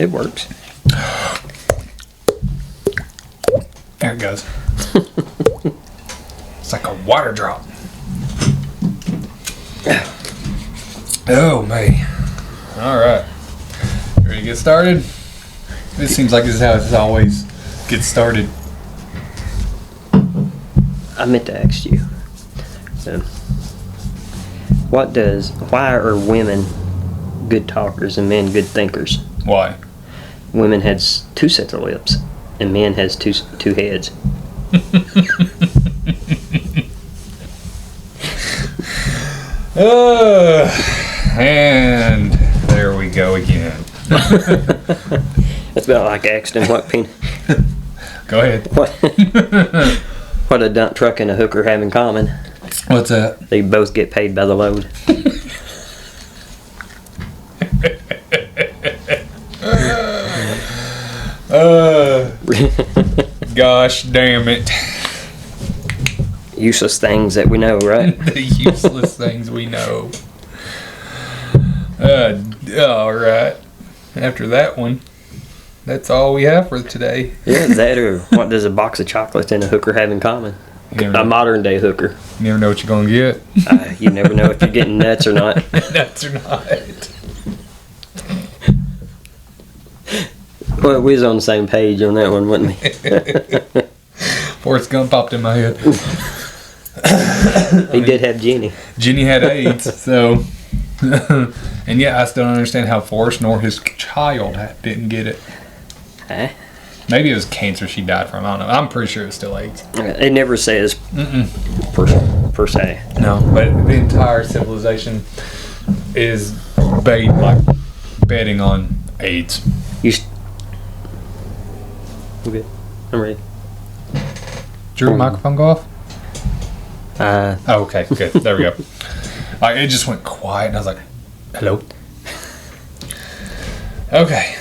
It works. There it goes. It's like a water drop. Oh, man. All right. Ready to get started? This seems like this is how it always gets started. I meant to ask you. Why are women good talkers and men good thinkers? Why? Women has two sets of lips, and men has two heads. And there we go again. It's about like asking what Go ahead. what a dump truck and a hooker have in common. What's that? They both get paid by the load. Gosh damn it. Useless things that we know, right? The useless things we know. Alright. After that one, that's all we have for today. Yeah, that or what does a box of chocolates and a hooker have in common? A modern day hooker. You never know what you're going to get. You never know if you're getting nuts or not. Nuts or not. Well, we was on the same page on that one, wasn't we? Forrest Gump popped in my head. He did have Jenny. Jenny had AIDS, so... And yeah, I still don't understand how Forrest nor his child didn't get it. Maybe it was cancer she died from. I don't know. I'm pretty sure it's still AIDS. It never says per se. No, but the entire civilization is betting on AIDS. Okay, I'm ready. Did your microphone go off? Oh, okay, good. There we go. It just went quiet, and I was like, hello? Okay.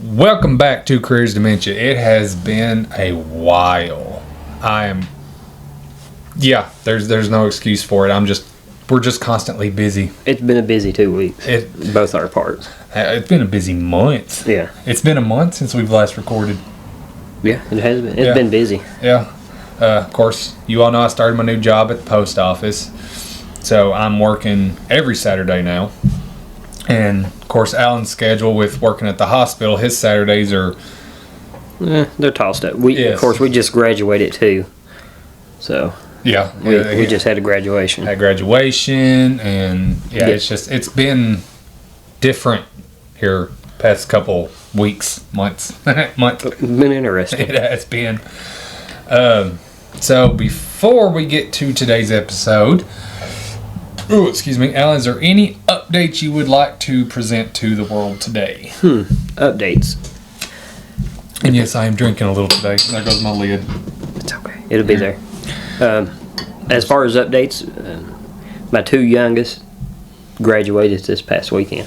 Welcome back to Careers Dementia. It has been a while. There's no excuse for it. We're just constantly busy. It's been a busy 2 weeks. Both our parts. It's been a busy month. Yeah. It's been a month since we've last recorded. Yeah, it has been. It's been busy. Yeah. Of course, you all know I started my new job at the post office. So I'm working every Saturday now. And, of course, Alan's schedule with working at the hospital, his Saturdays are... they're tossed up. Of course, we just graduated too. So... Yeah. We just had a graduation. Had graduation, and it's been different here past couple weeks, months. Been interesting. It has been. So before we get to today's episode, Alan, is there any updates you would like to present to the world today? Updates. And yes, I am drinking a little today. There goes my lid. It's okay. It'll be there. As far as updates, my two youngest graduated this past weekend.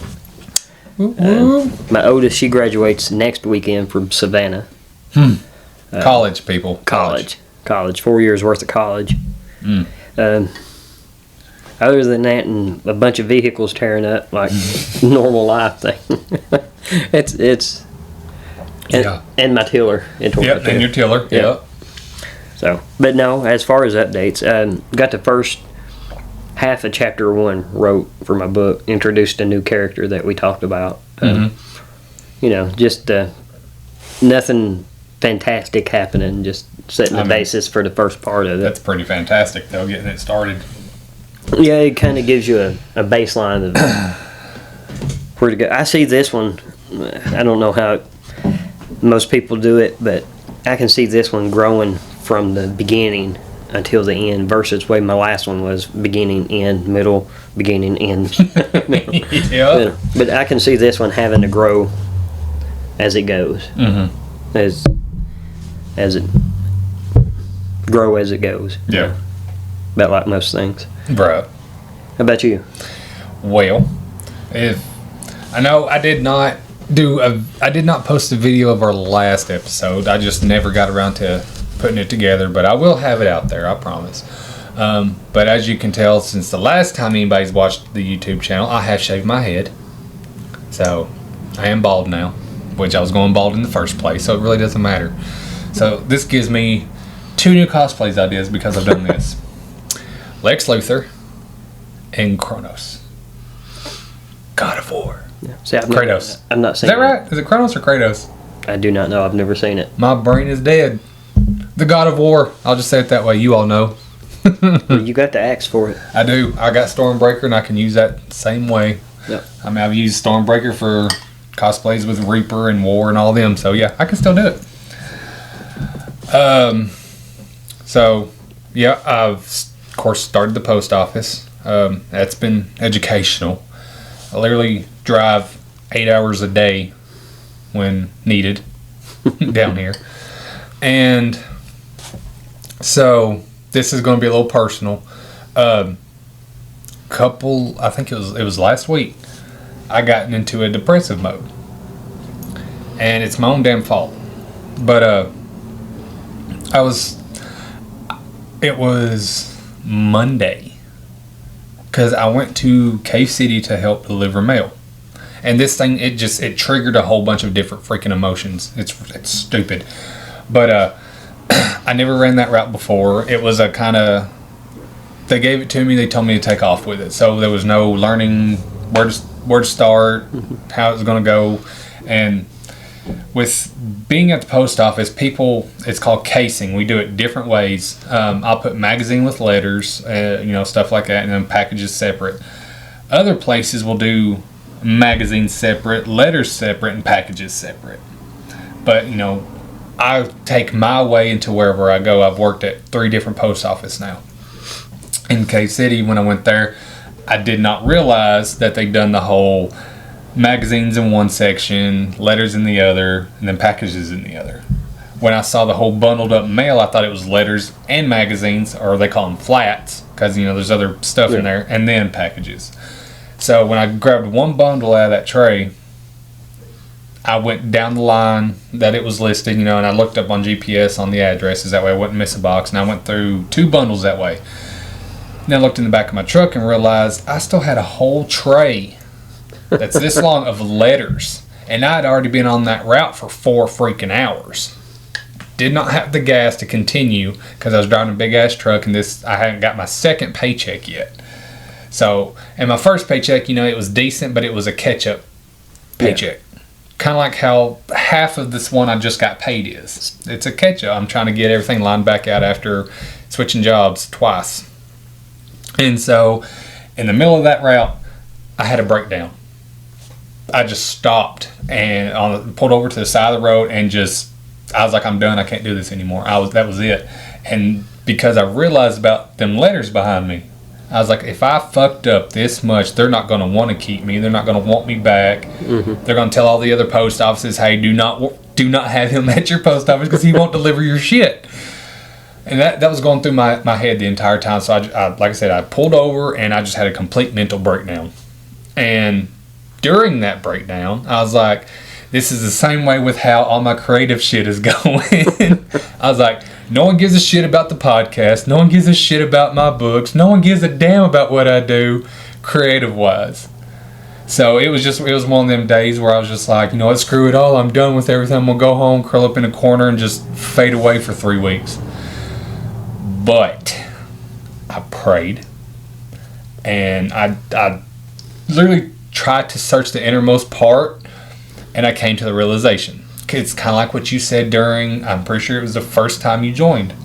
My oldest, she graduates next weekend from Savannah. College, people. College. 4 years worth of college. Other than that, and a bunch of vehicles tearing up, like normal life thing. And my tiller. Yep, and your tiller. Yep. So, but no, as far as updates, got the first half of chapter 1 wrote for my book, introduced a new character that we talked about. Just nothing fantastic happening, just setting the basis for the first part of it. That's pretty fantastic, though, getting it started. Yeah, it kind of gives you a baseline of where to go. I see this one, I don't know how most people do it, but I can see this one growing from the beginning until the end versus the way my last one was beginning, end, middle, beginning, end. Yeah. But I can see this one having to grow as it goes. As it goes. Yeah. About like most things. Bro. How about you? Well, I know I did not post a video of our last episode. I just never got around to putting it together, but I will have it out there, I promise. But as you can tell, since the last time anybody's watched the YouTube channel, I have shaved my head. So I am bald now, which I was going bald in the first place, so it really doesn't matter. So this gives me 2 new cosplays ideas because I've done this. Lex Luthor and Kronos. God of War. Yeah. See, Kratos. I'm not Is saying that right? Is it Kronos or Kratos? I do not know. I've never seen it. My brain is dead. The God of War. I'll just say it that way. You all know. Well, you got the axe for it. I do. I got Stormbreaker, and I can use that same way. Yep. I mean, I've used Stormbreaker for cosplays with Reaper and War and all them. So, yeah, I can still do it. So, yeah, I've, of course, started the post office. That's been educational. I literally drive 8 hours a day when needed down here. And so this is going to be a little personal. I think it was last week, I got into a depressive mode. And it's my own damn fault. But it was Monday, because I went to Cave City to help deliver mail. And this thing, it triggered a whole bunch of different freaking emotions. It's stupid. But I never ran that route before. It was a kind of, they gave it to me, they told me to take off with it. So there was no learning where to start, how it was going to go. And with being at the post office, it's called casing. We do it different ways. I'll put magazine with letters, stuff like that, and then packages separate. Other places will do magazines separate, letters separate, and packages separate. But, I take my way into wherever I go. I've worked at 3 different post offices now. In Cave City, when I went there, I did not realize that they'd done the whole magazines in one section, letters in the other, and then packages in the other. When I saw the whole bundled up mail, I thought it was letters and magazines, or they call them flats, because there's other stuff in there, and then packages. So when I grabbed one bundle out of that tray, I went down the line that it was listed, and I looked up on GPS on the addresses, that way I wouldn't miss a box, and I went through 2 bundles that way. Then I looked in the back of my truck and realized I still had a whole tray that's this long of letters, and I had already been on that route for 4 freaking hours. Did not have the gas to continue because I was driving a big ass truck, and I hadn't got my second paycheck yet. So, and my first paycheck, it was decent, but it was a catch-up paycheck. Yeah. Kind of like how half of this one I just got paid is. It's a catch-up. I'm trying to get everything lined back out after switching jobs twice. And so, in the middle of that route, I had a breakdown. I just stopped and pulled over to the side of the road and I was like, I'm done. I can't do this anymore. That was it. And because I realized about them letters behind me, I was like, if I fucked up this much, they're not going to want to keep me. They're not going to want me back. Mm-hmm. They're going to tell all the other post offices, hey, do not have him at your post office because he won't deliver your shit. And that was going through my head the entire time. So I like I said, I pulled over and I just had a complete mental breakdown. And during that breakdown, I was like, this is the same way with how all my creative shit is going. I was like, no one gives a shit about the podcast. No one gives a shit about my books. No one gives a damn about what I do creative-wise. So it was one of them days where I was just like, screw it all. I'm done with everything. I'm going to go home, curl up in a corner, and just fade away for 3 weeks. But I prayed. And I literally tried to search the innermost part, and I came to the realization. It's kind of like what you said I'm pretty sure it was the first time you joined.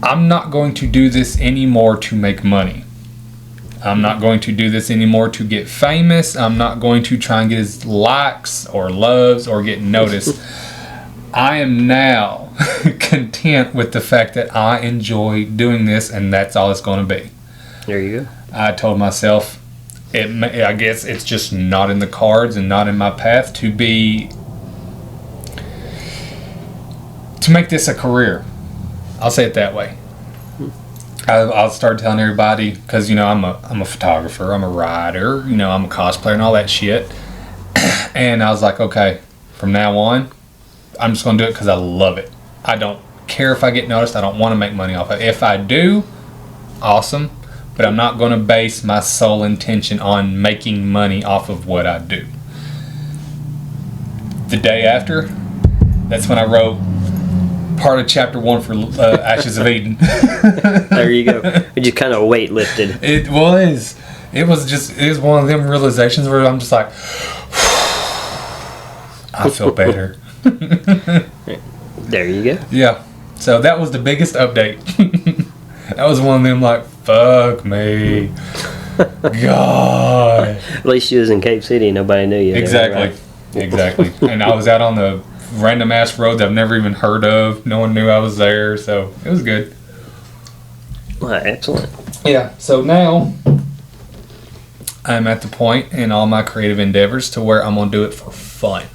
I'm not going to do this anymore to make money. I'm not going to do this anymore to get famous. I'm not going to try and get his likes or loves or get noticed. I am now content with the fact that I enjoy doing this, and that's all it's going to be. There you go. I told myself, I guess it's just not in the cards and not in my path to make this a career. I'll say it that way. I'll start telling everybody, because I'm a photographer, I'm a writer, I'm a cosplayer and all that shit. And I was like, okay, from now on, I'm just gonna do it because I love it. I don't care if I get noticed. I don't want to make money off it. If I do, awesome. but I'm not going to base my sole intention on making money off of what I do. The day after, that's when I wrote part of chapter 1 for Ashes of Eden. There you go. It just kind of weight lifted. It was. It was one of them realizations where I'm just like, I feel better. There you go. Yeah. So that was the biggest update. That was one of them like, fuck me. God. At least you was in Cape City and nobody knew you. Exactly. Right? Exactly. And I was out on the random ass road that I've never even heard of. No one knew I was there, so it was good. Well, excellent. Yeah. So now I'm at the point in all my creative endeavors to where I'm gonna do it for fun,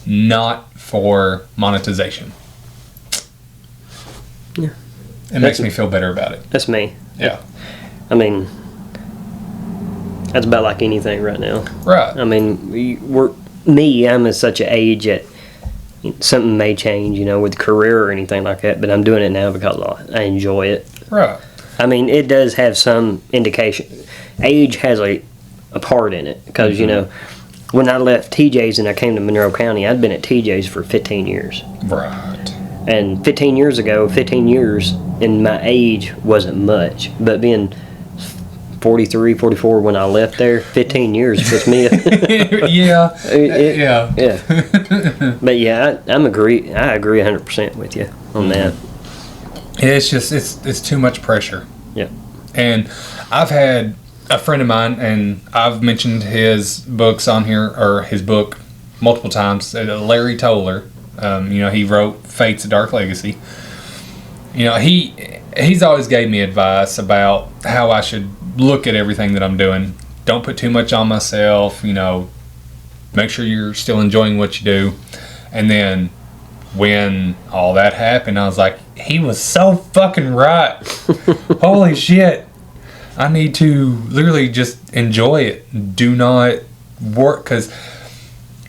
not for monetization. Yeah. It makes me feel better about it. That's me. Yeah. I mean, that's about like anything right now. Right. I mean, I'm at such an age that something may change, with career or anything like that, but I'm doing it now because I enjoy it. Right. I mean, it does have some indication. Age has a part in it because, when I left TJ's and I came to Monroe County, I'd been at TJ's for 15 years. Right. And 15 years ago, 15 years in my age wasn't much. But being 43, 44 when I left there, 15 years puts me... Yeah. Yeah. But yeah, I agree 100% with you on that. It's just, it's too much pressure. Yeah. And I've had a friend of mine, and I've mentioned his books on here, or his book multiple times, Larry Toller. He wrote Fate's Dark Legacy. He's always gave me advice about how I should look at everything that I'm doing. Don't put too much on myself, make sure you're still enjoying what you do. And then when all that happened, I was like, he was so fucking right. Holy shit. I need to literally just enjoy it. Do not work, because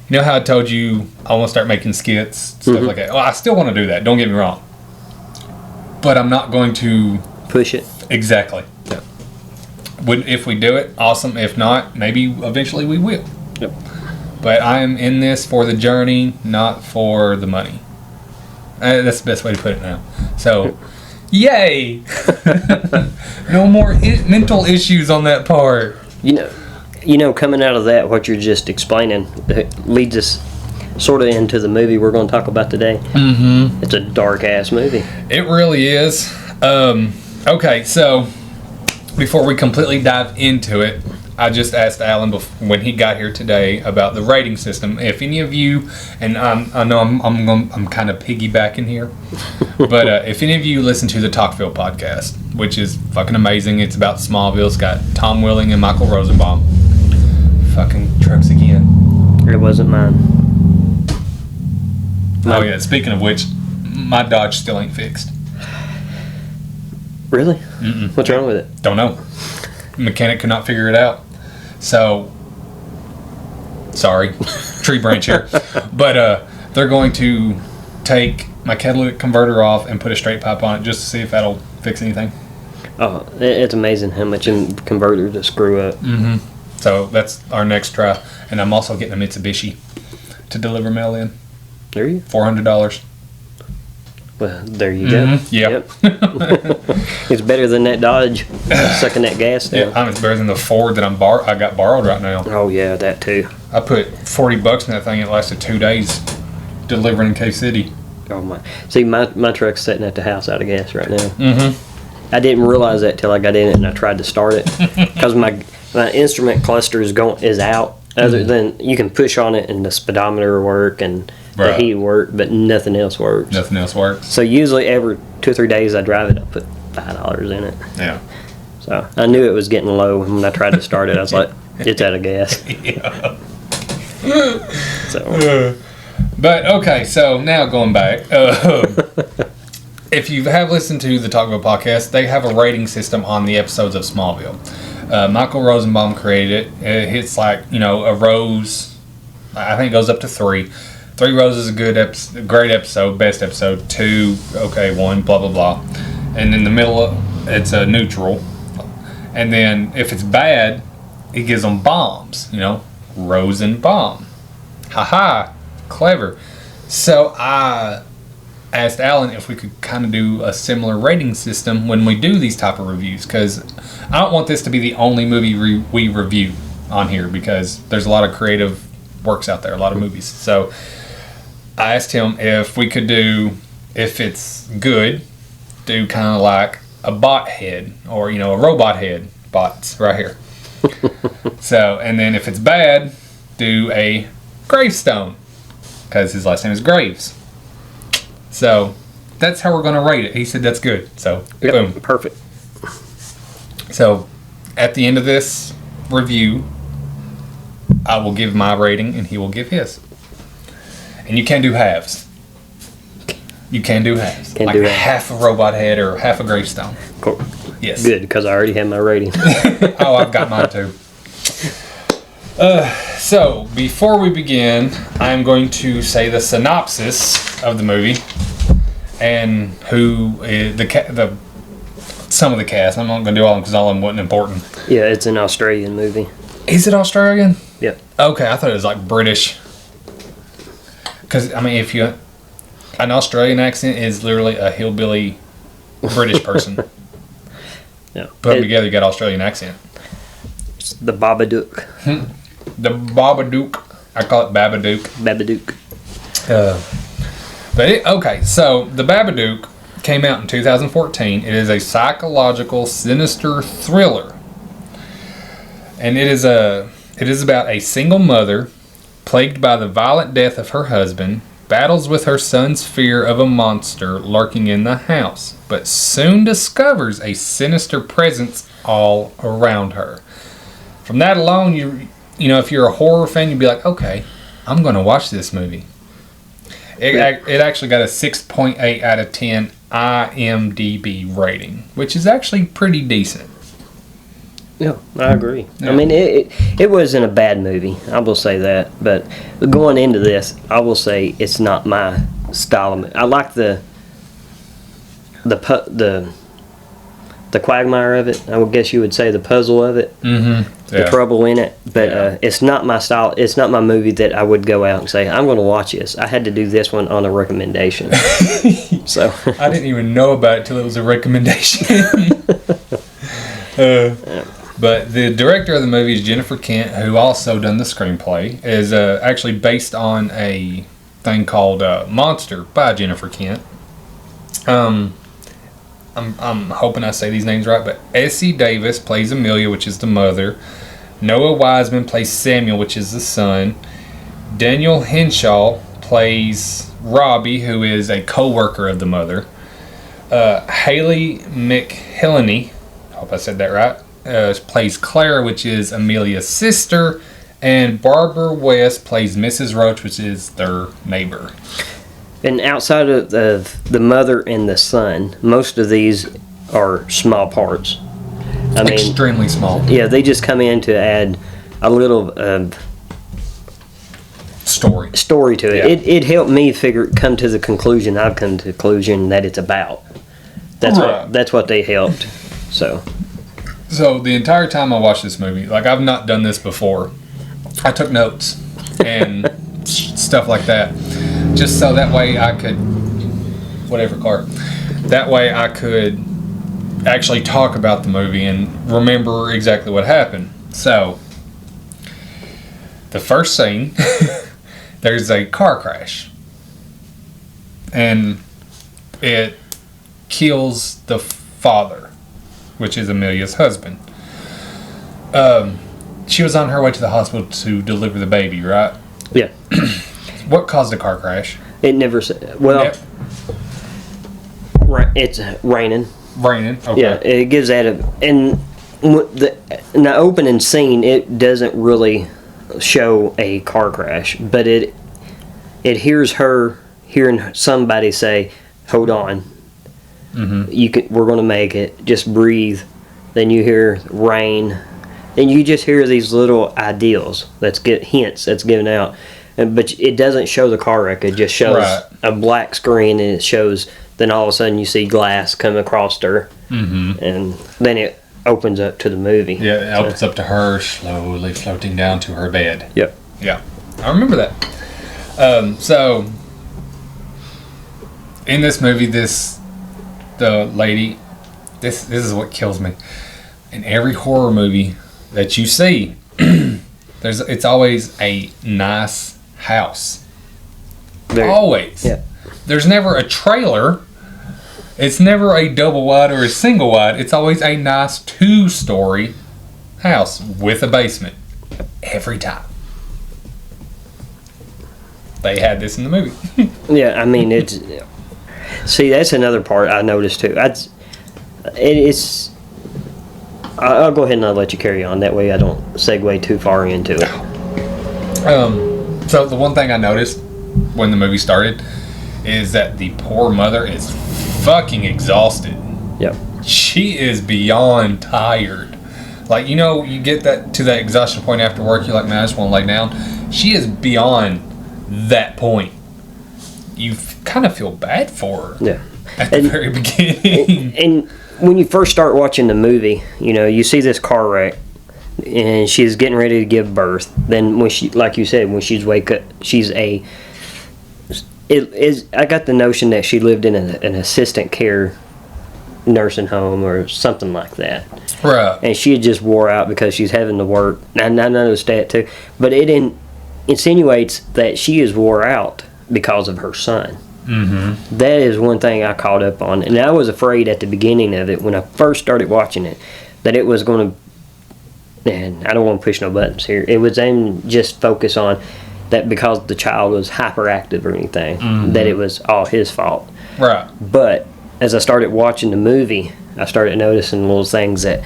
you know how I told you I want to start making skits, stuff like that. Well, I still want to do that, don't get me wrong. But I'm not going to push it. Exactly. Yeah. If we do it, awesome. If not, maybe eventually we will. Yep. But I'm in this for the journey, not for the money. That's the best way to put it now. So, yay! No more mental issues on that part. Coming out of that, what you're just explaining leads us sort of into the movie we're going to talk about today. Mm-hmm. It's a dark-ass movie. It really is. Okay, so before we completely dive into it, I just asked Alan when he got here today about the rating system. If any of you, and I know I'm kind of piggybacking here, but if any of you listen to the Talkville podcast, which is fucking amazing, it's about Smallville. It's got Tom Welling and Michael Rosenbaum. Fucking trucks again. It wasn't mine. Oh yeah. Speaking of which, my Dodge still ain't fixed. Really? Mm-mm. What's wrong with it? Don't know. Mechanic could not figure it out. So, sorry, tree branch here. But they're going to take my catalytic converter off and put a straight pipe on it just to see if that'll fix anything. Oh, it's amazing how much in converter to screw up. Mm-hmm. So that's our next try. And I'm also getting a Mitsubishi to deliver mail in. There you go. $400. Well, there you go. Mm-hmm. Yep. It's better than that Dodge sucking that gas down. Yeah, it's better than the Ford that I got borrowed right now. Oh yeah, that too. I put $40 in that thing. It lasted 2 days delivering in Cape City. Oh my! See, my truck's sitting at the house out of gas right now. Mm-hmm. I didn't realize that till I got in it and I tried to start it because my instrument cluster is out. Other than you can push on it and the speedometer will work and the heat work, but nothing else works. Nothing else works. So usually every 2 or 3 days I drive it, I put $5 in it. Yeah. So I knew it was getting low, and when I tried to start it, I was like, it's out of gas. Yeah. So. But okay, so now going back, if you have listened to the Talkville podcast, they have a rating system on the episodes of Smallville. Michael Rosenbaum created it. It's like, a rose. I think it goes up to 3. 3 roses is a great episode, best episode. 2, okay, 1, blah blah blah. And in the middle, it's a neutral. And then if it's bad, it gives them bombs. Rosenbaum. Haha, clever. So I asked Alan if we could kind of do a similar rating system when we do these type of reviews, because I don't want this to be the only movie we review on here, because there's a lot of creative works out there, a lot of movies. So I asked him if we could do, if it's good, do kind of like a bot head, or a robot head. Bots right here. So, and then if it's bad, do a gravestone, because his last name is Graves. So that's how we're going to rate it. He said that's good. So boom, perfect. So at the end of this review, I will give my rating and he will give his. And you can do halves. You can do halves. Can like do half a robot head or half a gravestone. Cool. Yes. Good, because I already have my rating. Oh, I've got mine too. So before we begin, I'm going to say the synopsis of the movie and who is the some of the cast. I'm not going to do all of them because all of them wasn't important. Yeah, it's an Australian movie. Is it Australian? Yeah. Okay, I thought it was like British. Because if an Australian accent is literally a hillbilly British person. Yeah. Put them together, you got Australian accent. It's the Babadook. The Babadook. I call it Babadook. Babadook. Okay, so the Babadook came out in 2014. It is a psychological, sinister thriller, and it is about a single mother plagued by the violent death of her husband, battles with her son's fear of a monster lurking in the house, but soon discovers a sinister presence all around her. From that alone, if you're a horror fan, you'd be like, okay, I'm going to watch this movie. It actually got a 6.8 out of 10 IMDb rating, which is actually pretty decent. Yeah, I agree. Yeah. I mean, it wasn't a bad movie. I will say that. But going into this, I will say it's not my style. I like the quagmire of it. I would guess you would say the puzzle of it. Mm-hmm. The trouble in it. But it's not my style. It's not my movie that I would go out and say, I'm going to watch this. I had to do this one on a recommendation. So I didn't even know about it till it was a recommendation. But the director of the movie is Jennifer Kent, who also done the screenplay. Is actually based on a thing called Monster by Jennifer Kent. I'm hoping I say these names right, but Essie Davis plays Amelia, which is the mother. Noah Wiseman plays Samuel, which is the son. Daniel Henshaw plays Robbie, who is a co-worker of the mother. Haley McHillany, I hope I said that right, plays Clara, which is Amelia's sister. And Barbara West plays Mrs. Roach, which is their neighbor. And outside of the mother and the son, most of these are small parts. I mean, extremely small. Yeah, they just come in to add a little story to it. Yeah. It helped me come to the conclusion I've come to the conclusion that it's about. That's what they helped. So the entire time I watched this movie, like I've not done this before, I took notes and stuff like that. Just so that way I could, that way I could actually talk about the movie and remember exactly what happened. So, the first scene, there's a car crash. And it kills the father, which is Amelia's husband. She was on her way to the hospital to deliver the baby, right? yeah, What caused the car crash? it never said. Well, Yep. It's raining. Raining. Okay. Yeah, it gives that in the opening scene. It doesn't really show a car crash, but it hears her hearing somebody say, "Hold on, we're going to make it. Just breathe." Then you hear rain, and you just hear these little ideals hints that's given out, but it doesn't show the car wreck. It just shows a black screen, and it shows. Then all of a sudden you see glass come across her, and then opens up to the movie. Yeah, it opens up to her slowly floating down to her bed. Yep. Yeah, I remember that. So, in this movie, the lady, this is what kills me. In every horror movie that you see, it's always a nice house. Always. Yeah. There's never a trailer. It's never a double wide or a single wide. It's always a nice 2-story house with a basement. Every time. They had this in the movie. Yeah, I mean, it's... See, that's another part I noticed, too. I'll go ahead and I'll let you carry on. That way I don't segue too far into it. So the one thing I noticed when the movie started is that the poor mother is fucking exhausted. Yep. She is beyond tired. Like, you know, you get to that exhaustion point after work, you're like, man, I just want to lay down. She is beyond that point. You kind of feel bad for her. Yeah. At the very beginning. And when you first start watching the movie, you know, you see this car wreck, and she's getting ready to give birth. Then when she, like you said, when she's wake up, I got the notion that she lived in an assistant care nursing home or something like that. Right. And she had just wore out because she's having to work. And I noticed that too. But it insinuates that she is wore out because of her son. Mm-hmm. That is one thing I caught up on. And I was afraid at the beginning of it, when I first started watching it, that it was going to, and I don't want to push no buttons here, it was aimed just focus on that because the child was hyperactive or anything, that it was all his fault. Right. But as I started watching the movie, I started noticing little things that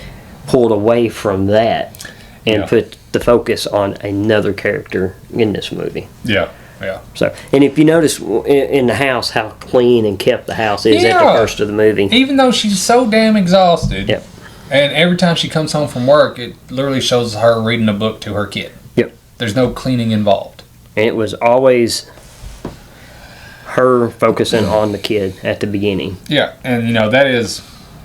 pulled away from that and put the focus on another character in this movie. Yeah. Yeah. So, and if you notice in the house how clean and kept the house is at the first of the movie. Even though she's so damn exhausted. Yep. And every time she comes home from work, it literally shows her reading a book to her kid. Yep. There's no cleaning involved. And it was always her focusing on the kid at the beginning. Yeah, and you know, that is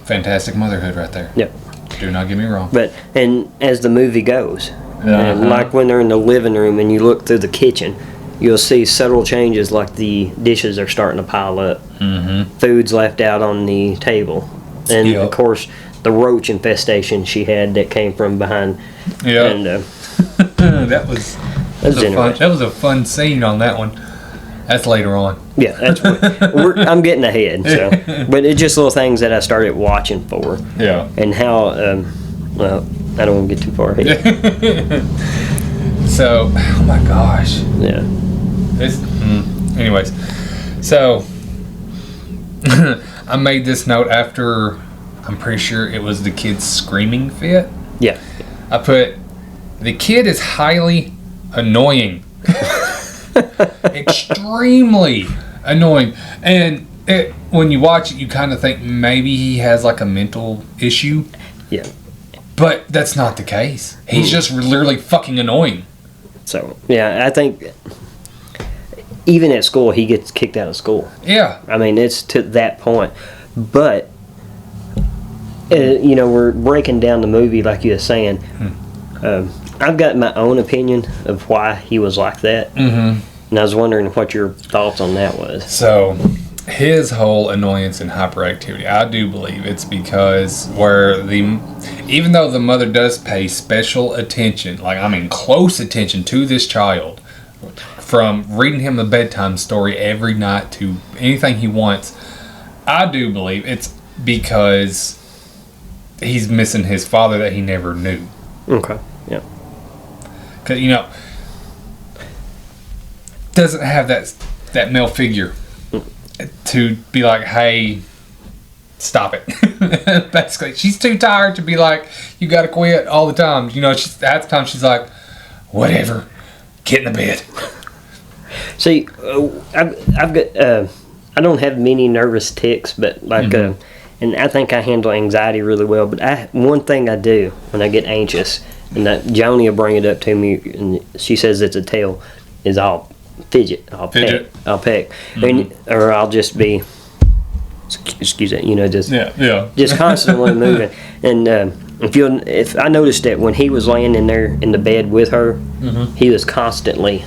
fantastic motherhood right there. Yep. Do not get me wrong. But, and as the movie goes, and like when they're in the living room and you look through the kitchen, you'll see subtle changes, like the dishes are starting to pile up. Mm-hmm. Food's left out on the table. And, of course, the roach infestation she had that came from behind. Yeah. And that was a fun scene on that one. That's later on. Yeah, that's what I'm getting ahead. So, but it's just little things that I started watching for. Yeah. And how, well, I don't want to get too far ahead. So, oh my gosh. Yeah. Anyways, so I made this note after, I'm pretty sure it was the kid's screaming fit. Yeah. I put, the kid is highly annoying. Extremely annoying. And when you watch it, you kind of think maybe he has like a mental issue. Yeah. But that's not the case. He's just literally fucking annoying. So, yeah, I think even at school, he gets kicked out of school. Yeah. I mean, it's to that point. But, you know, we're breaking down the movie like you were saying. I've got my own opinion of why he was like that. Mm-hmm. And I was wondering what your thoughts on that was. So, his whole annoyance and hyperactivity, I do believe it's because even though the mother does pay special attention, like I mean close attention to this child, from reading him a bedtime story every night to anything he wants, I do believe it's because he's missing his father that he never knew. Okay, yeah. Because, you know, doesn't have that male figure to be like, hey, stop it. Basically, she's too tired to be like, you gotta quit all the time. You know, half the time she's like, whatever, get in the bed. See, I've got, I don't have many nervous tics, but like, and I think I handle anxiety really well. But one thing I do when I get anxious, and that Joni will bring it up to me, and she says it's a tail, is I'll fidget. I'll peck. Or I'll just be, excuse it, you know, just constantly moving. And if I noticed that when he was laying in there in the bed with her, he was constantly.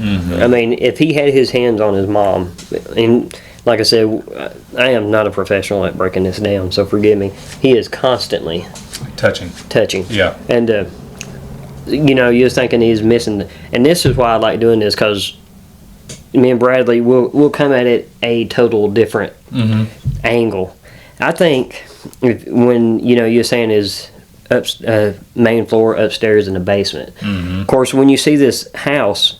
I mean, if he had his hands on his mom, and like I said, I am not a professional at breaking this down, so forgive me. He is constantly touching. Yeah. And you're thinking he's missing, and this is why I like doing this, because me and Bradley will come at it a total different angle. I think when you're saying is main floor, upstairs, and the basement. Of course, when you see this house,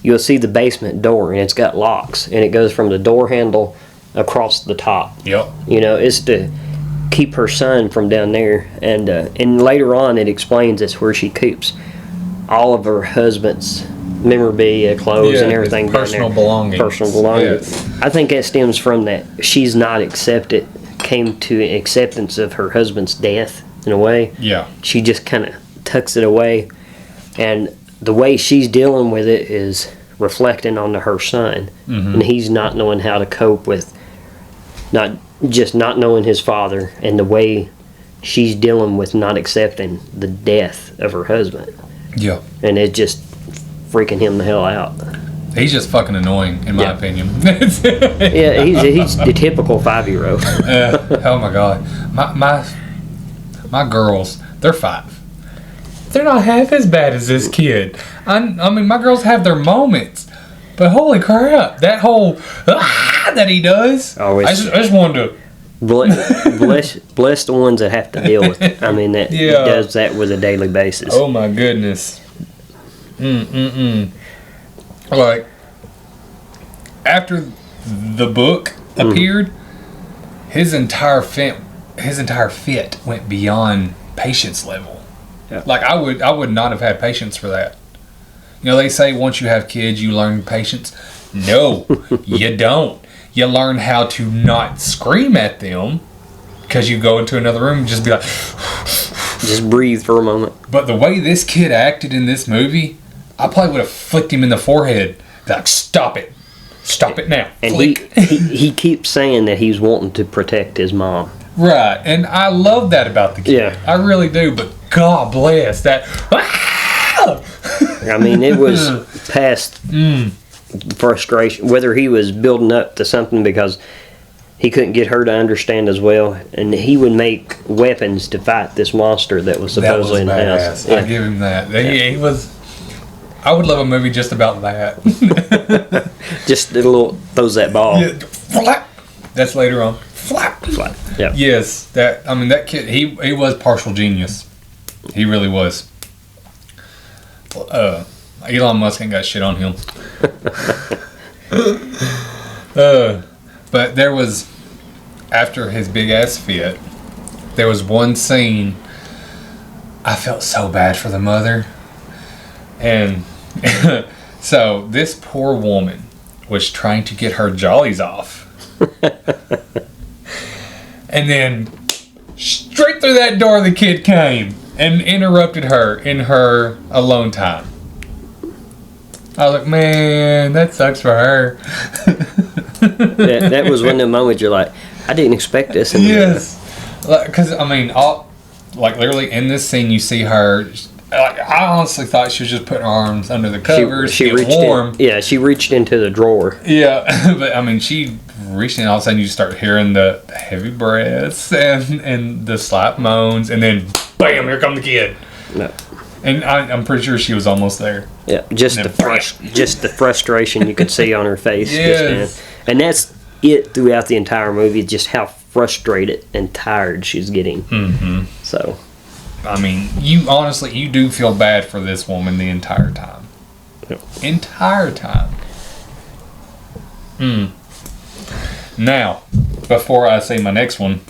you'll see the basement door, and it's got locks, and it goes from the door handle across the top. Yep. It's to keep her son from down there, and later on it explains it's where she keeps all of her husband's memorabilia, clothes, and everything. Personal belongings. Personal belongings. Yes. I think that stems from that she's not came to acceptance of her husband's death in a way. Yeah. She just kind of tucks it away, and the way she's dealing with it is reflecting onto her son, and he's not knowing how to cope with not knowing his father, and the way she's dealing with not accepting the death of her husband. Yeah. And it's just freaking him the hell out. He's just fucking annoying, in my opinion. Yeah, he's the typical 5-year-old. Oh my god, my girls, they're 5. They're not half as bad as this kid. I mean, my girls have their moments, but holy crap, that whole that he does. Oh, I just wanted to. Bless the ones that have to deal with it. I mean, that does that with a daily basis. Oh my goodness. Like, after the book appeared, his entire fit went beyond patience level. Yeah. Like, I would not have had patience for that. They say once you have kids, you learn patience. No, you don't. You learn how to not scream at them, because you go into another room and just be like, just breathe for a moment. But the way this kid acted in this movie, I probably would have flicked him in the forehead. Like, stop it now. And he keeps saying that he's wanting to protect his mom. Right, and I love that about the kid. Yeah. I really do, but God bless that. I mean, it was past frustration, whether he was building up to something because he couldn't get her to understand as well, and he would make weapons to fight this monster that was supposedly in the house. Yeah. I give him that. He was. I would love a movie just about that. Just a little throws that ball. Yeah, flap. That's later on. Flap. Yeah. Yes, that kid. He was partial genius. He really was. Elon Musk ain't got shit on him. But there was, after his big ass fit, there was one scene. I felt so bad for the mother, and so this poor woman was trying to get her jollies off, and then straight through that door the kid came and interrupted her in her alone time. I was like, man, that sucks for her. that was one of the moments you're like, I didn't expect this. Yes. Because, literally in this scene, you see her. I honestly thought she was just putting her arms under the covers. She reached warm. She reached into the drawer. Yeah, but, she reached in, all of a sudden you start hearing the heavy breaths and the slight moans, and then, bam, here come the kid. No. And I'm pretty sure she was almost there. Yeah, just the frustration you could see on her face. Yes. And that's it throughout the entire movie, just how frustrated and tired she's getting. Mm-hmm. So, you do feel bad for this woman the entire time. Yep. Entire time. Now, before I say my next one,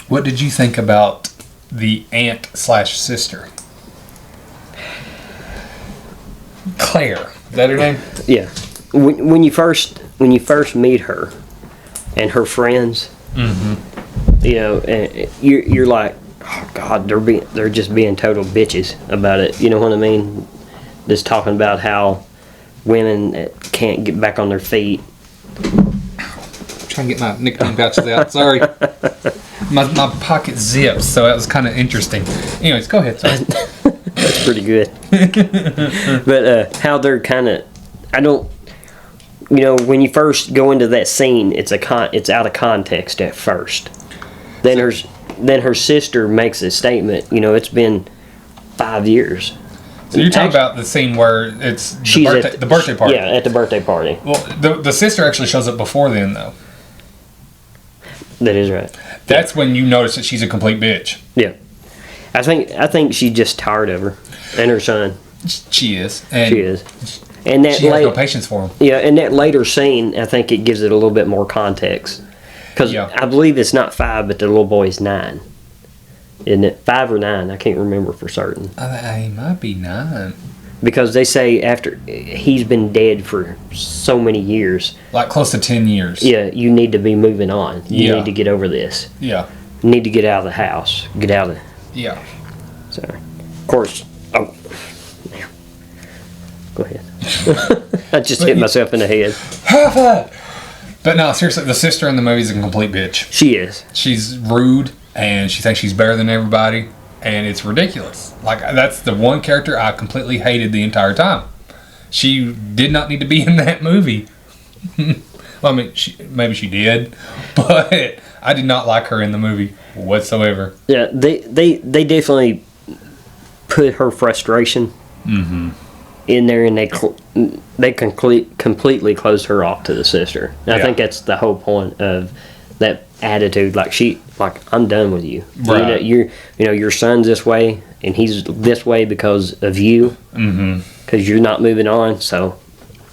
what did you think about the aunt/sister? Claire, is that her name? Yeah. When you first meet her and her friends, you're like, oh God, they're just being total bitches about it. You know what I mean? Just talking about how women can't get back on their feet. I'm trying to get my nicotine pouches out. Sorry. my pocket zips, so that was kind of interesting. Anyways, go ahead. Sorry. That's pretty good. But how they're kind of, I don't, when you first go into that scene, it's out of context at first. Then her sister makes a statement. It's been 5 years. So you're talking about the scene where it's the birthday party. Yeah, at the birthday party. Well, the sister actually shows up before then, though. That is right. That's when you notice that she's a complete bitch. Yeah. I think she's just tired of her and her son. She is. And that she has no patience for him. Yeah, and that later scene, I think it gives it a little bit more context. Because I believe it's not 5, but the little boy's 9. Isn't it 5 or 9? I can't remember for certain. He might be 9. Because they say after he's been dead for so many years, like close to 10 years. Yeah, you need to be moving on. You need to get over this. Yeah. You need to get out of the house. Get out of. Yeah. So, of course. Oh. Go ahead. I just hit myself in the head. But no, seriously, the sister in the movie is a complete bitch. She is. She's rude, and she thinks she's better than everybody, and it's ridiculous. Like, that's the one character I completely hated the entire time. She did not need to be in that movie. Well, I mean, maybe she did, but I did not like her in the movie whatsoever. Yeah, they definitely put her frustration in there, and they completely closed her off to the sister. And I think that's the whole point of that attitude. Like I'm done with you. Right. Your son's this way, and he's this way because of you. Because you're not moving on. So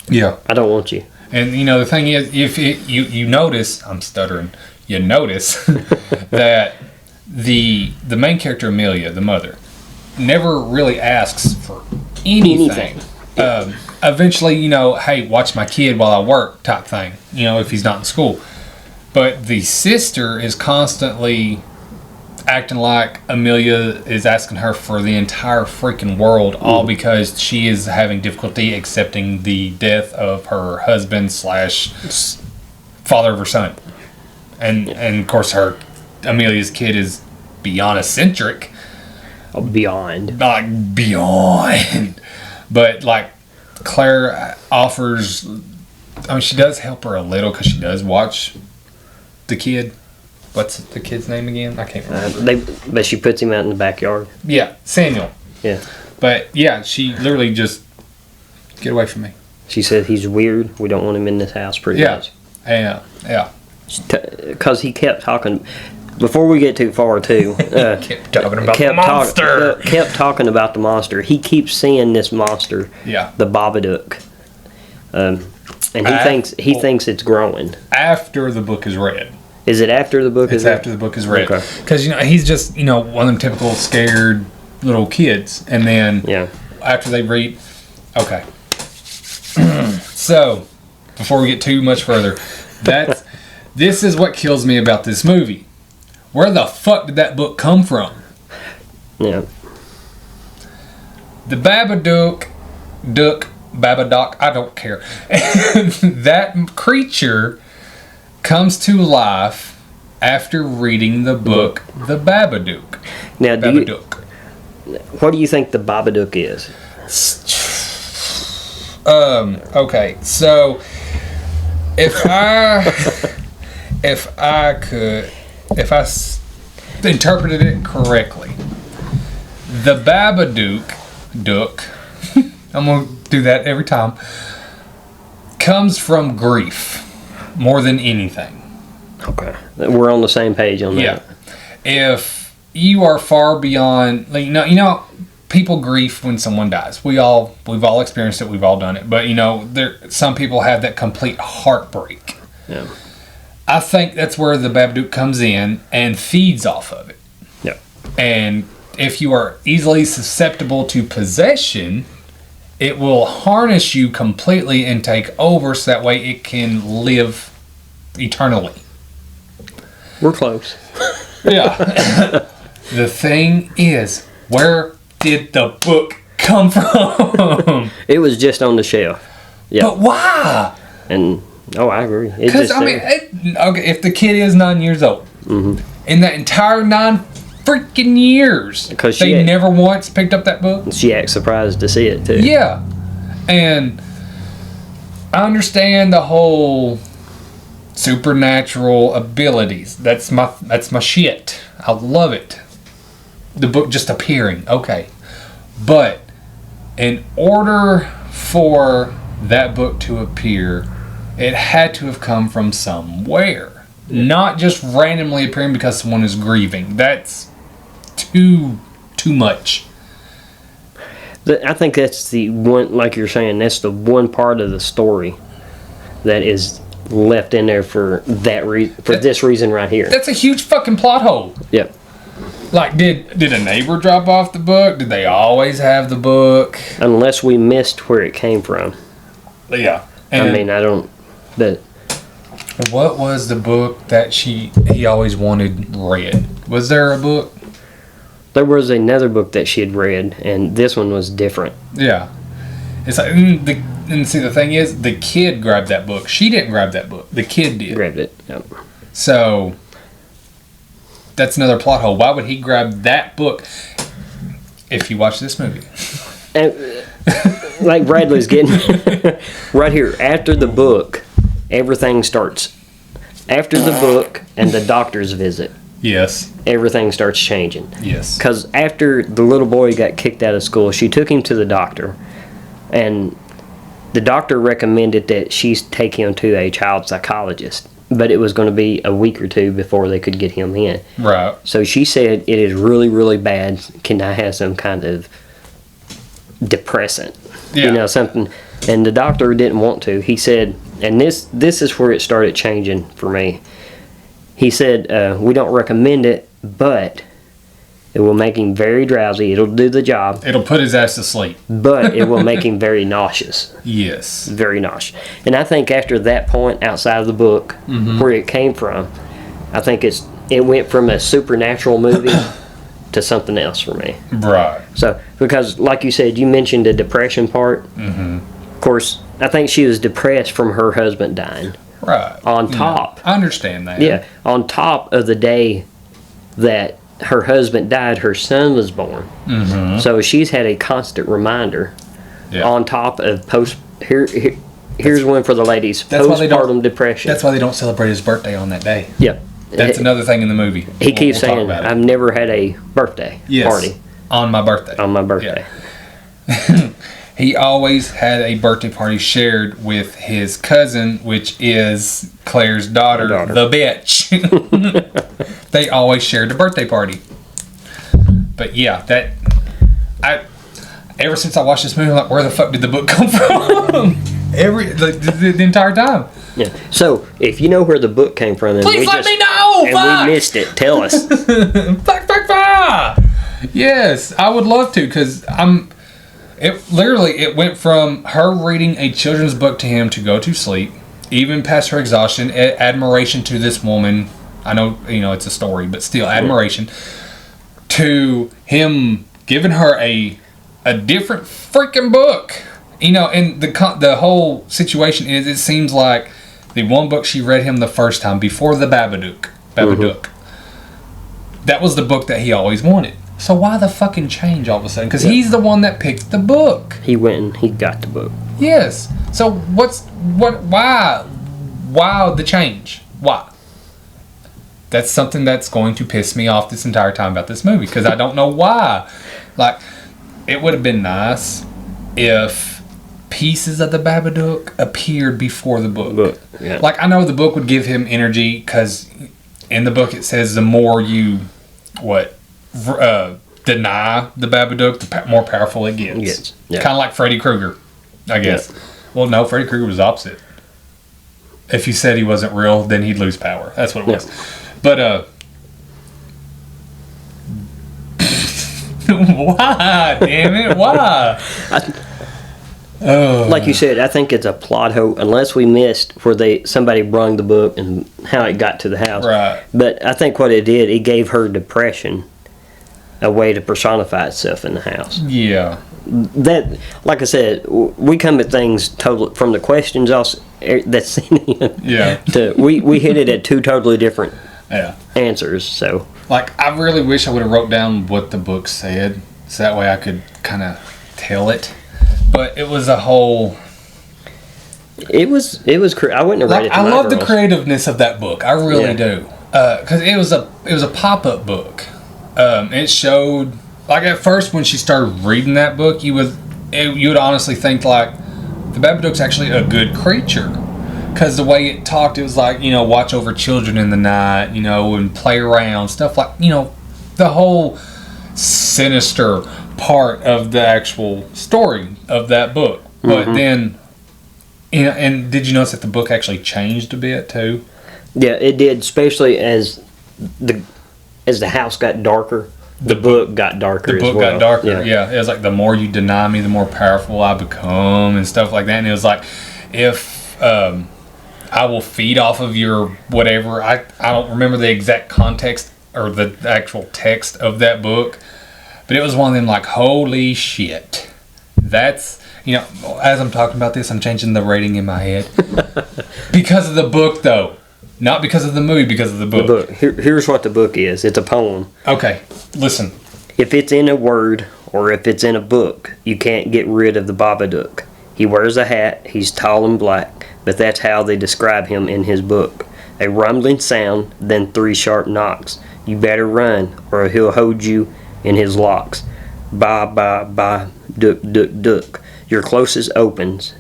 yeah, I don't want you. And the thing is, if you notice, I'm stuttering. You notice that the main character Amelia, the mother, never really asks for anything. Eventually, hey, watch my kid while I work, type thing. If he's not in school. But the sister is constantly acting like Amelia is asking her for the entire freaking world, all because she is having difficulty accepting the death of her husband / father of her son. And of course Amelia's kid is beyond eccentric. Beyond. Like, beyond. But, like, Claire offers... I mean, she does help her a little because she does watch the kid. What's the kid's name again? I can't remember. But she puts him out in the backyard. Yeah, Samuel. Yeah. But, yeah, she literally just... Get away from me. She said he's weird. We don't want him in this house, pretty much. Yeah. Because he kept talking... Before we get too far, too... kept talking about the monster! Kept talking about the monster. He keeps seeing this monster. Yeah. The Babadook. And he thinks it's growing. After the book is read. Is it after the book is read? It's after the book is read. Okay. Because, he's just, one of them typical scared little kids. And then after they read... Okay. So, before we get too much further, this is what kills me about this movie. Where the fuck did that book come from? Yeah. The Babadook, I don't care. That creature comes to life after reading the book, The Babadook. Now, what do you think the Babadook is? Okay, so if I interpreted it correctly, the Babadook, I'm going to do that every time, comes from grief more than anything. Okay. We're on the same page on that. Yeah. If you are far beyond, people grieve when someone dies. We've all experienced it. We've all done it. But, some people have that complete heartbreak. Yeah. I think that's where the Babadook comes in and feeds off of it. Yeah. And if you are easily susceptible to possession, it will harness you completely and take over so that way it can live eternally. We're close. Yeah. The thing is, where did the book come from? It was just on the shelf. Yeah. But why? And I agree. Because, if the kid is 9 years old, in that entire 9 freaking years. Because they never once picked up that book. She acts surprised to see it too. Yeah, and I understand the whole supernatural abilities. That's my shit. I love it. The book just appearing, okay, but in order for that book to appear, it had to have come from somewhere, not just randomly appearing because someone is grieving. That's too much. I think that's the one, like you're saying, that's the one part of the story that is left in there for this reason right here. That's a huge fucking plot hole. Yep. Like, did a neighbor drop off the book? Did they always have the book? Unless we missed where it came from. Yeah. I mean, I don't. But what was the book that he always wanted read? Was there a book? There was another book that she had read, and this one was different. Yeah. It's like, and see, the thing is, the kid grabbed that book. She didn't grab that book. The kid did. Grabbed it. Yep. So that's another plot hole. Why would he grab that book if you watch this movie? And, like Bradley's getting right here, after the book, everything starts. After the book and the doctor's visit. Yes. Everything starts changing. Yes. Because after the little boy got kicked out of school, she took him to the doctor. And the doctor recommended that she take him to a child psychologist. But it was going to be a week or two before they could get him in. Right. So she said, it is really, really bad. Can I have some kind of depressant? Yeah. You know, something. And the doctor didn't want to. He said, and this is where it started changing for me. He said, we don't recommend it, but it will make him very drowsy. It'll do the job. It'll put his ass to sleep. But it will make him very nauseous. Yes. Very nauseous. And I think after that point, outside of the book, where it came from, I think it went from a supernatural movie to something else for me. Right. So, because like you said, you mentioned the depression part. Mm-hmm. Of course, I think she was depressed from her husband dying. Right. On top. I understand that. Yeah. On top of the day that her husband died, her son was born. Mm-hmm. So she's had a constant reminder. Yeah. On top of here's one for the ladies. Postpartum depression. That's why they don't celebrate his birthday on that day. Yep. That's another thing in the movie. He keeps saying, I've never had a birthday party. On my birthday. On my birthday. Yeah. He always had a birthday party shared with his cousin, which is Claire's daughter. The bitch. They always shared a birthday party. But yeah, ever since I watched this movie, I'm like, where the fuck did the book come from? The entire time. Yeah. So if you know where the book came from, and please let me know. And we missed it. Tell us. Fuck. Yes, I would love to, because it went from her reading a children's book to him to go to sleep, even past her exhaustion, admiration to this woman. I know, it's a story, but still admiration, to him giving her a different freaking book. And the whole situation is, it seems like the one book she read him the first time before the Babadook, that was the book that he always wanted. So why the fucking change all of a sudden? Because he's the one that picked the book. He went and he got the book. Yes. So why the change? Why? That's something that's going to piss me off this entire time about this movie, because I don't know why. Like, it would have been nice if pieces of the Babadook appeared before the book. Yeah. Like, I know the book would give him energy, because in the book it says the more you deny the Babadook, the more powerful it gets. Yeah. Kind of like Freddy Krueger, I guess. Yeah. Well, no, Freddy Krueger was opposite. If you said he wasn't real, then he'd lose power. That's what it was. But why? Damn it! Why? Like you said, I think it's a plot hole. Unless we missed where somebody brung the book and how it got to the house. Right. But I think what it did, it gave her depression a way to personify itself in the house. Yeah. That, like I said, we come at things totally from the questions also that's in it. Yeah. We hit it at two totally different answers. So, like, I really wish I would have wrote down what the book said, so that way I could kind of tell it. But it was a whole. It was. I wouldn't have read it. I love the creativeness of that book. I really do, because it was a pop-up book. It showed, like, at first when she started reading that book, you would honestly think like the Babadook's actually a good creature, because the way it talked, it was like, watch over children in the night, and play around, stuff like, the whole sinister part of the actual story of that book. But then. And did you notice that the book actually changed a bit too? Yeah, it did, especially as the house got darker. The book got darker. The book got darker. Yeah, it was like, the more you deny me, the more powerful I become, and stuff like that. And it was like, if I will feed off of your whatever. I don't remember the exact context or the actual text of that book, but it was one of them like, holy shit, that's. As I'm talking about this, I'm changing the rating in my head. Because of the book, though. Not because of the movie, because of the book. The book. Here's what the book is. It's a poem. Okay, listen. If it's in a word or if it's in a book, you can't get rid of the Babadook. He wears a hat, he's tall and black, but that's how they describe him in his book. A rumbling sound, then 3 sharp knocks. You better run, or he'll hold you in his locks. Ba, ba, ba, duck, duck, duck. Your closet opens,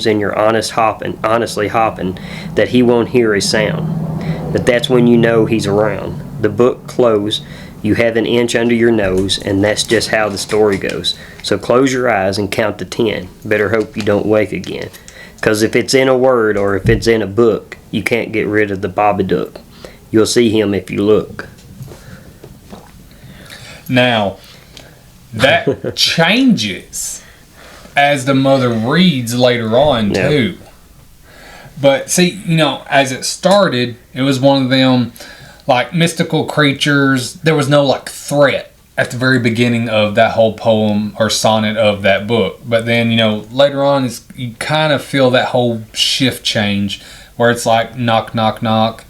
and you're honestly hopping, that he won't hear a sound. But that's when you know he's around. The book closed, you have an inch under your nose, and that's just how the story goes. So close your eyes and count to 10. Better hope you don't wake again. 'Cause if it's in a word or if it's in a book, you can't get rid of the Babadook. You'll see him if you look. Now, that changes as the mother reads later on too. But see, as it started, it was one of them like mystical creatures. There was no like threat at the very beginning of that whole poem or sonnet of that book. But then, later on, you kind of feel that whole shift change where it's like knock, knock, knock.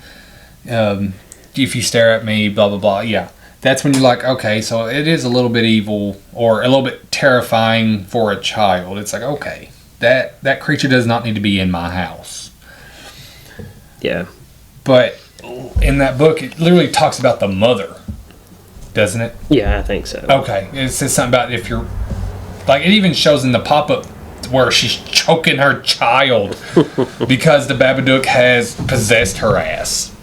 If you stare at me, blah, blah, blah. Yeah. That's when you're like, okay, so it is a little bit evil or a little bit terrifying for a child. It's like, okay, that creature does not need to be in my house. Yeah. But in that book, it literally talks about the mother, doesn't it? Yeah, I think so. Okay. It says something about if you're, like, it even shows in the pop-up where she's choking her child because the Babadook has possessed her ass.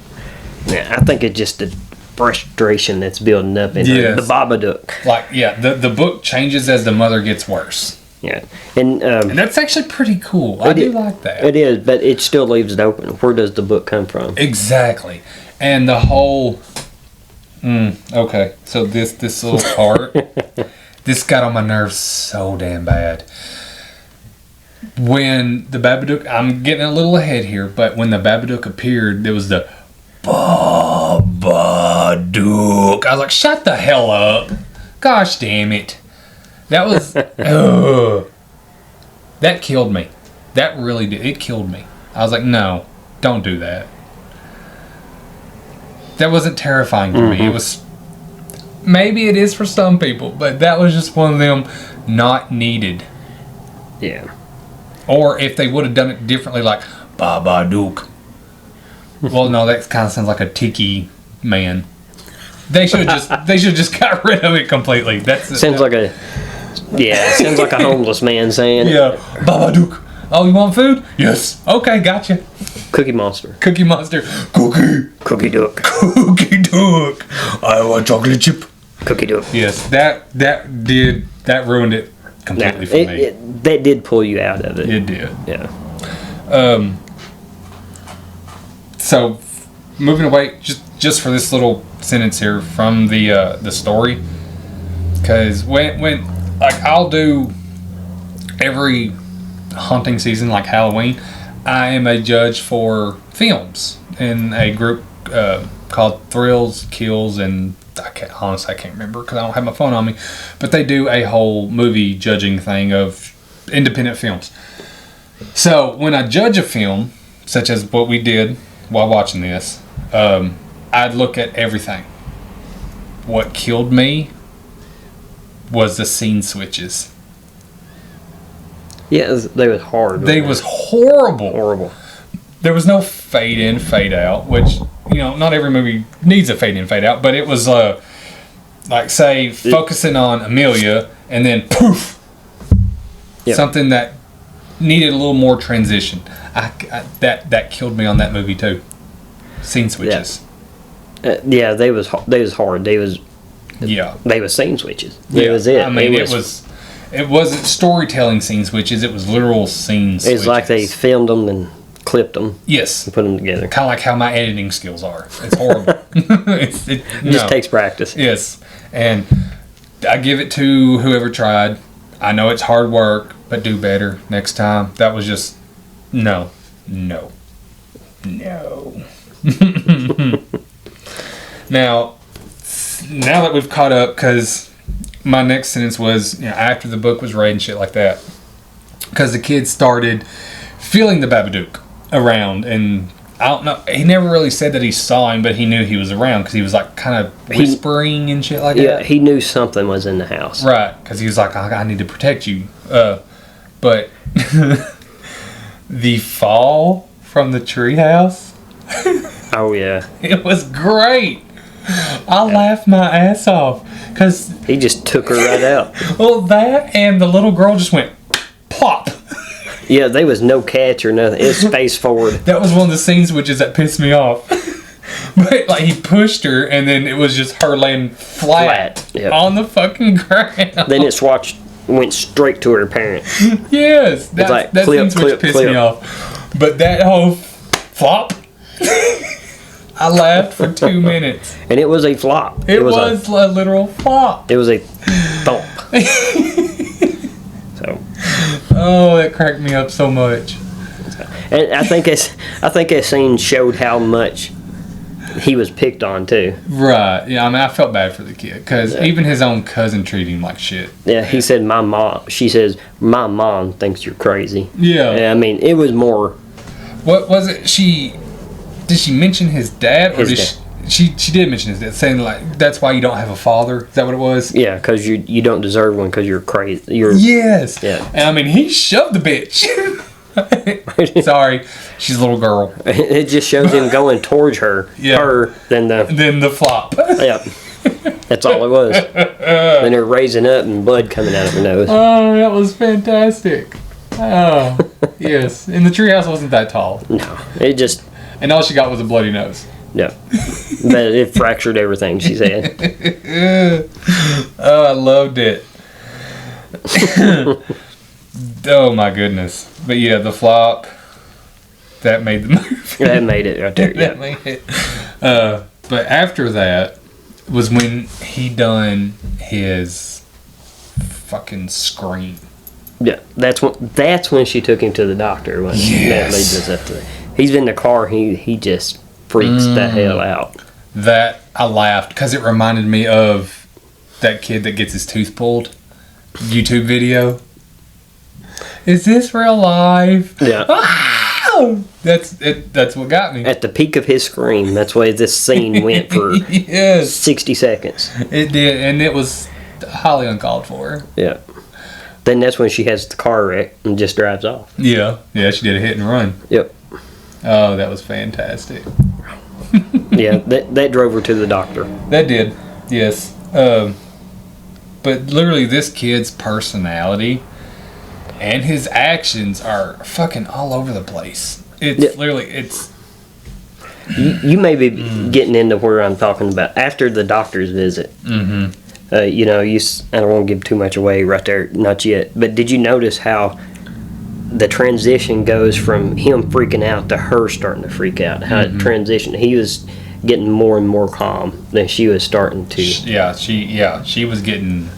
Yeah, I think it's just the frustration that's building up in her. The Babadook. Like, the book changes as the mother gets worse. Yeah. And that's actually pretty cool. I do like that. It is, but it still leaves it open. Where does the book come from? Exactly. And the whole... okay. So this little part, this got on my nerves so damn bad. When the Babadook... I'm getting a little ahead here, but when the Babadook appeared, there was the... Babadook. I was like, shut the hell up. Gosh damn it. That was... that killed me. That really did. It killed me. I was like, no, don't do that. That wasn't terrifying to me. It was... Maybe it is for some people, but that was just one of them not needed. Yeah. Or if they would have done it differently, like, Babadook. Well, no, that kind of sounds like a tiki man. They should have just got rid of it completely. Sounds like a homeless man saying. Yeah, Babadook. Oh, you want food? Yes. Okay, gotcha. Cookie Monster. Cookie Monster. Cookie Duck. Cookie Duck. I want chocolate chip. Cookie Duck. Yes, that ruined it completely for me. That did pull you out of it. It did. Yeah. So, moving away, just for this little sentence here from the story, because when like I'll do every hunting season like Halloween, I am a judge for films in a group called Thrills, Kills, and I can't remember because I don't have my phone on me, but they do a whole movie judging thing of independent films. So when I judge a film, such as what we did while watching this, I'd look at everything. What killed me was the scene switches. Yeah, they was hard. They was horrible. Horrible. There was no fade in, fade out, which, you know, not every movie needs a fade in, fade out, but it was like, say, focusing on Amelia and then poof, something that needed a little more transition. That killed me on that movie too. Scene switches. Yeah, they was hard. They was scene switches. That was it. I mean, it wasn't storytelling scene switches. It was literal scene switches. It's like they filmed them and clipped them. Yes. And put them together. Kind of like how my editing skills are. It's horrible. It just takes practice. Yes. And I give it to whoever tried. I know it's hard work, but do better next time. That was just no. Now that we've caught up, because my next sentence was, you know, after the book was read and shit like that, because the kids started feeling the Babadook around, and I don't know, he never really said that he saw him, but he knew he was around because he was like kind of whispering and shit like that. Yeah, he knew something was in the house. Right, because he was like, I need to protect you. But the fall from the treehouse. Oh yeah, it was great. I laughed my ass off because he just took her right out. Well, that and the little girl just went plop. Yeah, there was no catch or nothing. It was face forward. That was one of the scene switches that pissed me off. But like he pushed her, and then it was just her laying flat. On the fucking ground. Then it went straight to her parent. Yes, that like, scene switch pissed me off. But that whole flop. I laughed for 2 minutes. And it was a flop. It was a literal flop. It was a thump. So. Oh, that cracked me up so much. And I think that scene showed how much he was picked on too. Right. Yeah. I mean, I felt bad for the kid because even his own cousin treated him like shit. Yeah. He said, She says, my mom thinks you're crazy. Yeah. And I mean, it was more. What was it? Did she mention his dad? Or she did mention his dad, saying like, that's why you don't have a father. Is that what it was? Yeah, because you don't deserve one because you're crazy. Yes. Yeah. And I mean, he shoved the bitch. Sorry, she's a little girl. It just shows him going towards her. Yeah. Her than the flop. Yeah. That's all it was. Then her raising up and blood coming out of her nose. Oh, that was fantastic. Oh, yes. And the treehouse wasn't that tall. No, it just. And all she got was a bloody nose. Yeah. But it fractured everything, she said. Oh, I loved it. Oh, my goodness. But yeah, the flop, that made the movie. That made it right there, yeah. That made it. But after that was when he done his fucking scream. Yeah, that's when she took him to the doctor. When that leads us up to that. He's in the car. He just freaks the hell out. That I laughed because it reminded me of that kid that gets his tooth pulled. YouTube video. Is this real life? Yeah. Ah! That's it. That's what got me. At the peak of his scream, that's why this scene went for 60 seconds. It did, and it was highly uncalled for. Yeah. Then that's when she has the car wreck and just drives off. Yeah, she did a hit and run. Yep. Oh, that was fantastic. Yeah, that drove her to the doctor. That did, yes. But literally, this kid's personality and his actions are fucking all over the place. It's literally, it's... You may be getting into where I'm talking about after the doctor's visit. Mm-hmm. I don't want to give too much away right there, not yet. But did you notice how the transition goes from him freaking out to her starting to freak out? How it transitioned. He was getting more and more calm than she was starting to. She was getting.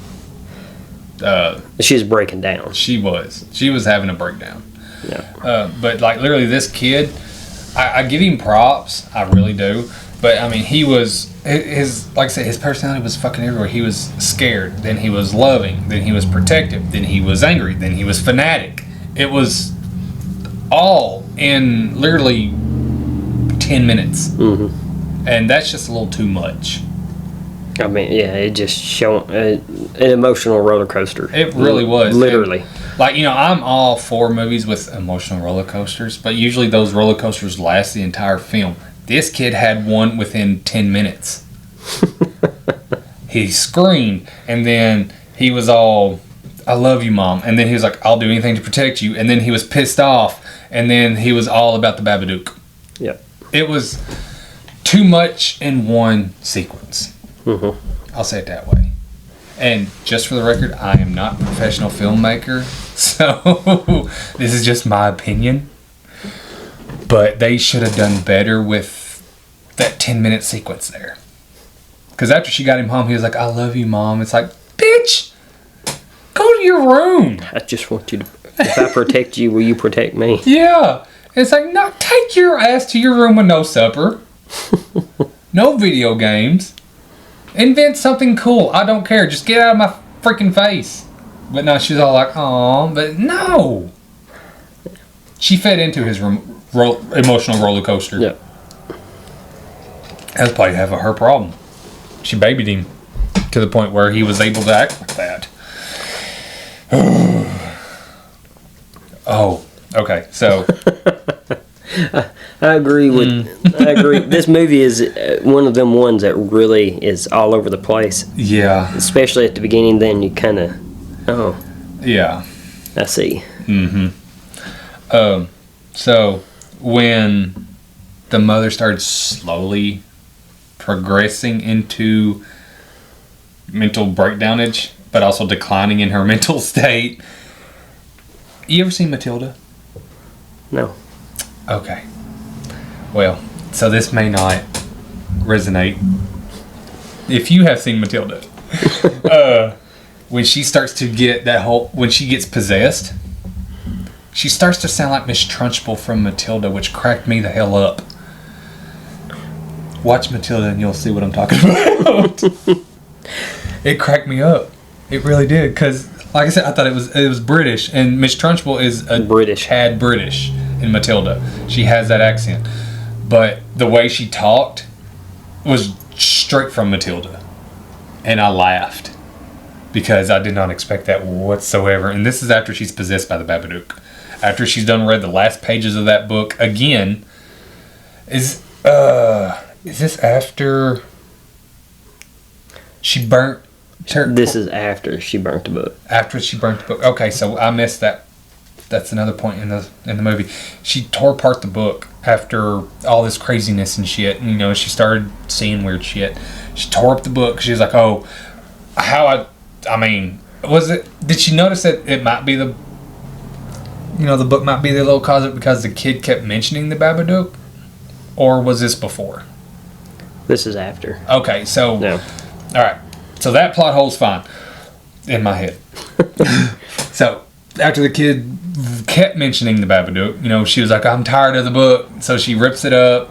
She was breaking down. She was having a breakdown. Yeah. But like literally, this kid, I give him props. I really do. But I mean, he was like I said, his personality was fucking everywhere. He was scared, then he was loving, then he was protective, then he was angry, then he was fanatic. It was all in literally 10 minutes. Mm-hmm. And that's just a little too much. I mean, yeah, it just showed an emotional roller coaster. It really was. Literally. And, like, I'm all for movies with emotional roller coasters, but usually those roller coasters last the entire film. This kid had one within 10 minutes. He screamed, and then he was all, I love you, Mom. And then he was like, I'll do anything to protect you. And then he was pissed off, and then he was all about the Babadook. Yep. It was too much in one sequence. Mm-hmm. I'll say it that way. And just for the record, I am not a professional filmmaker, so this is just my opinion. But they should have done better with that 10-minute sequence there. Because after she got him home, he was like, I love you, Mom. It's like, bitch, go to your room. I just want you to, if I protect you, will you protect me? Yeah. It's like, no, take your ass to your room with no supper. No video games. Invent something cool. I don't care. Just get out of my freaking face. But no, she's all like, aw, but no. She fed into his emotional roller coaster. Yeah. That's probably half of her problem. She babied him to the point where he was able to act like that. Oh, okay. So I agree with. I agree. This movie is one of them ones that really is all over the place. yeah, Especially at the beginning. Then you kind of, oh, yeah. I see. So when the mother started slowly progressing into mental breakdownage, but also declining in her mental state. You ever seen Matilda? No. Okay. Well, so this may not resonate. If you have seen Matilda, when she starts to get when she gets possessed, she starts to sound like Miss Trunchbull from Matilda, which cracked me the hell up. Watch Matilda and you'll see what I'm talking about. It cracked me up. It really did, because like I said, I thought it was British, and Miss Trunchbull is a British. tad British in Matilda. She has that accent, but the way she talked was straight from Matilda, and I laughed because I did not expect that whatsoever. And this is after she's possessed by the Babadook, after she's read the last pages of that book again. Is this after she burnt? This is after she burnt the book. After she burnt the book. Okay, so I missed that. That's another point in the movie. She tore apart the book after all this craziness and shit. And, she started seeing weird shit. She tore up the book. She was like, "Oh, I mean, was it? Did she notice that it might be the book might be the little cause of it because the kid kept mentioning the Babadook, or was this before?" This is after. Okay, so No. all right. So that plot hole's fine in my head. So after the kid kept mentioning the Babadook, she was like, "I'm tired of the book." So she rips it up.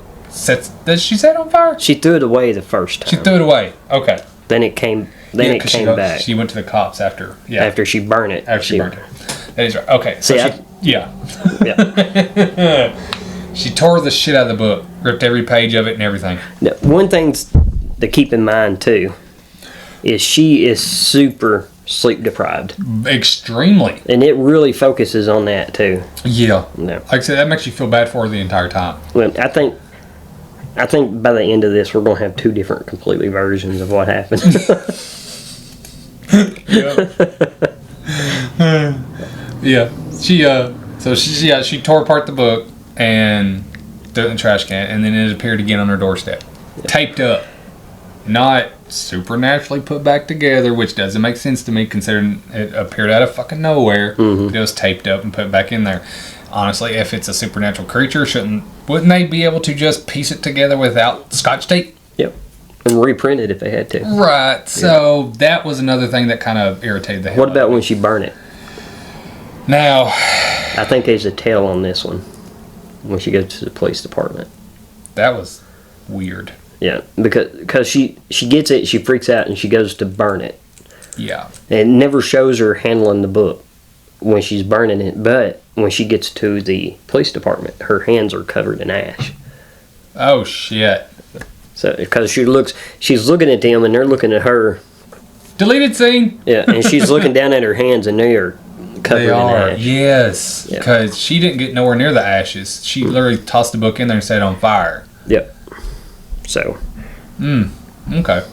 Does she set it on fire? She threw it away the first time. She threw it away. Okay. Then it came. Then it came back. She went to the cops after. Yeah. After she burned it. After she burned it. That is right. Okay. So See, yeah. Yeah. She tore the shit out of the book, ripped every page of it and everything. Now, one thing to keep in mind too is she is super sleep deprived. Extremely. And it really focuses on that too. Yeah. No. Like I said, that makes you feel bad for her the entire time. Well, I think by the end of this we're gonna have two different completely versions of what happened. Yeah. She tore apart the book and threw it in the trash can, and then it appeared again on her doorstep. Taped up. Not supernaturally put back together, which doesn't make sense to me considering it appeared out of fucking nowhere. Mm-hmm. It was taped up and put back in there. Honestly, if it's a supernatural creature, wouldn't they be able to just piece it together without Scotch tape? Yep. And reprint it if they had to. Right. So that was another thing that kind of irritated the hell What out about of me. when she burned it? Now, I think there's a tail on this one when she goes to the police department. that was weird. Yeah, because she gets it, she freaks out, and she goes to burn it. Yeah. And it never shows her handling the book when she's burning it, but when she gets to the police department, her hands are covered in ash. Oh, shit. So because she's looking at them and they're looking at her. Deleted scene. Yeah, and she's looking down at her hands and they are covered in ash. Yes, because she didn't get nowhere near the ashes. She literally tossed the book in there and set it on fire. Yep. So. Okay.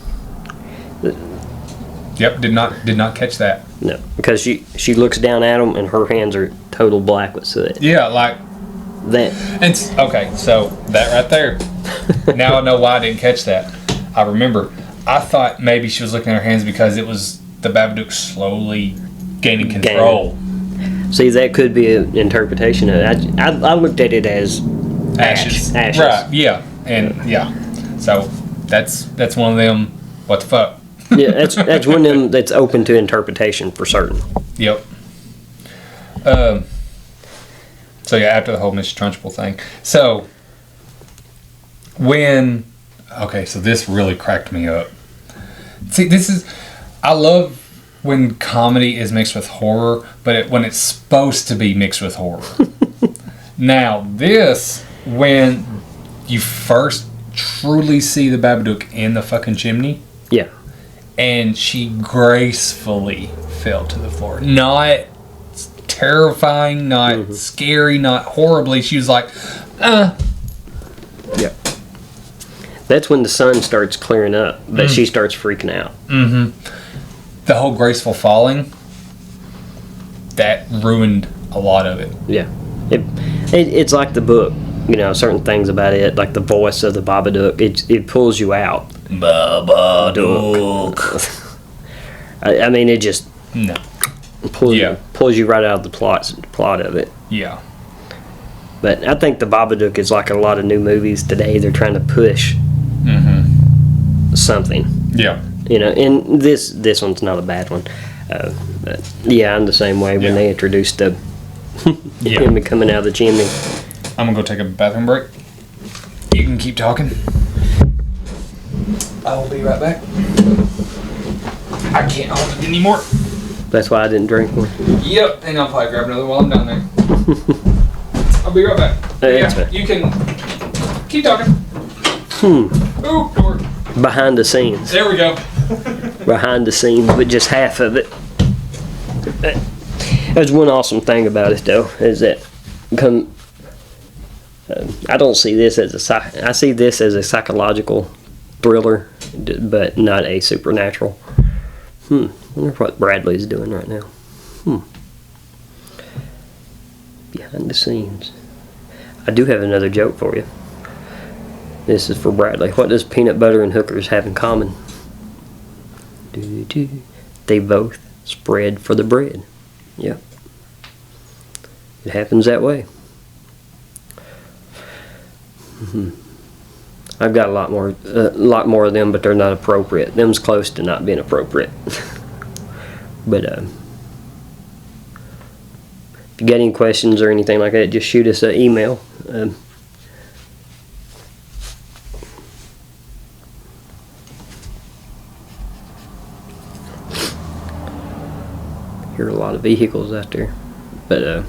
Yep. Did not catch that. No, because she looks down at them and her hands are total black with soot. Yeah, like that. And okay, so that right there. Now I know why I didn't catch that. I remember. I thought maybe she was looking at her hands because it was the Babadook slowly gaining control. See, that could be an interpretation of it. I looked at it as ashes. Right, yeah. And yeah. So that's one of them, what the fuck? Yeah, that's one of them that's open to interpretation for certain. Yep. So yeah, after the whole Mr. Trunchbull thing. So so this really cracked me up. See, I love when comedy is mixed with horror, but when it's supposed to be mixed with horror. Now, when you first truly see the Babadook in the fucking chimney. Yeah. And she gracefully fell to the floor. Not terrifying, not scary, not horribly. She was like, Yeah. That's when the sun starts clearing up, but she starts freaking out. Mm-hmm. The whole graceful falling, that ruined a lot of it. Yeah. It's like the book, certain things about it, like the voice of the Babadook, it pulls you out. Babadook. I mean, it just pulls you right out of the plot of it. Yeah. But I think the Babadook is like a lot of new movies today. They're trying to push something. Yeah. And this one's not a bad one. But yeah, I'm the same way when they introduced him coming out of the chimney. I'm gonna go take a bathroom break. You can keep talking. I will be right back. I can't hold it anymore. That's why I didn't drink one. Yep, and I'll probably grab another while I'm down there. I'll be right back. You can keep talking. Ooh, door. Behind the scenes. There we go. Behind the scenes, but just half of it. There's one awesome thing about it, though, is that I don't see this as I see this as a psychological thriller, but not a supernatural. I wonder what Bradley's doing right now. Behind the scenes. I do have another joke for you. This is for Bradley. What does peanut butter and hookers have in common? They both spread for the bread. Yep. It happens that way. I've got a lot more of them, but they're not appropriate. Them's close to not being appropriate. But if you got any questions or anything like that, just shoot us an email. Hear a lot of vehicles out there, but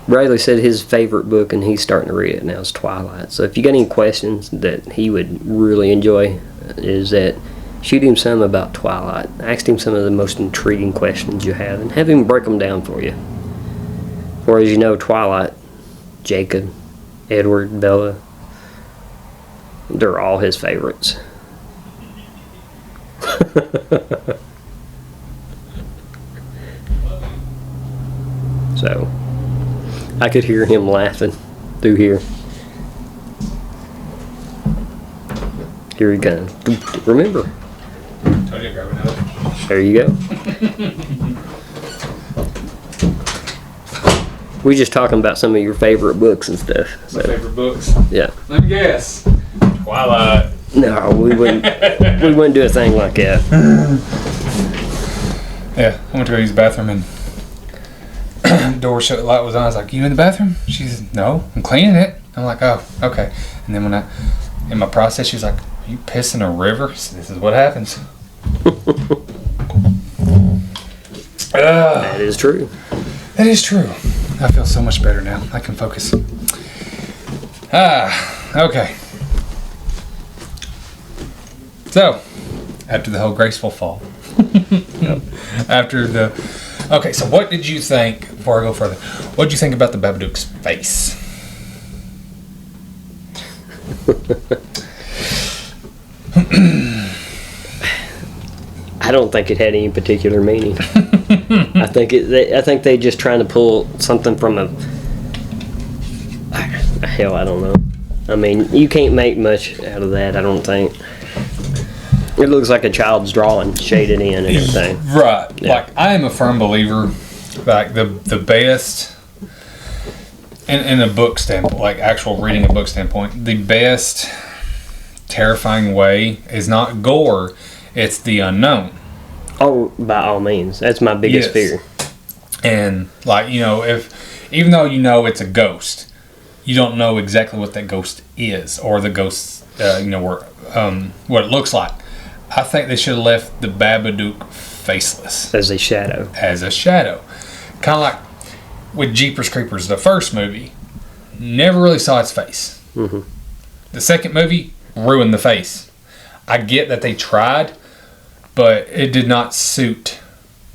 Bradley said his favorite book, and he's starting to read it now, is Twilight. So if you got any questions that he would really enjoy, is that shoot him some about Twilight. Ask him some of the most intriguing questions you have, and have him break them down for you. Or as you know, Twilight, Jacob, Edward, Bella, they're all his favorites. So I could hear him laughing through here. Here he comes. Remember. Told you to grab another. There you go. We're just talking about some of your favorite books and stuff. So. My favorite books? Yeah. Let me guess. Twilight. No, we wouldn't. We wouldn't do a thing like that. Yeah, I went to go use the bathroom and door shut, light was on. I was like, "You in the bathroom?" She said, "No, I'm cleaning it." I'm like, "Oh, okay." And then in my process, she was like, "Are you pissing a river?" So this is what happens. That is true. That is true. I feel so much better now. I can focus. Okay. So, after the whole graceful fall. After the... Okay, so what did you think, before I go further, what did you think about the Babadook's face? I don't think it had any particular meaning. I think they just trying to pull something from a... Hell, I don't know. I mean, you can't make much out of that, I don't think. It looks like a child's drawing, shaded in and everything. Right. Yeah. Like, I am a firm believer, like, the best, in a book standpoint, like, actual reading a book standpoint, the best terrifying way is not gore, it's the unknown. Oh, by all means. That's my biggest fear. And, like, you know, even though you know it's a ghost, you don't know exactly what that ghost is, or the ghost, you know, what it looks like. I think they should have left the Babadook faceless. As a shadow. As a shadow. Kind of like with Jeepers Creepers, the first movie, never really saw its face. Mm-hmm. The second movie ruined the face. I get that they tried, but it did not suit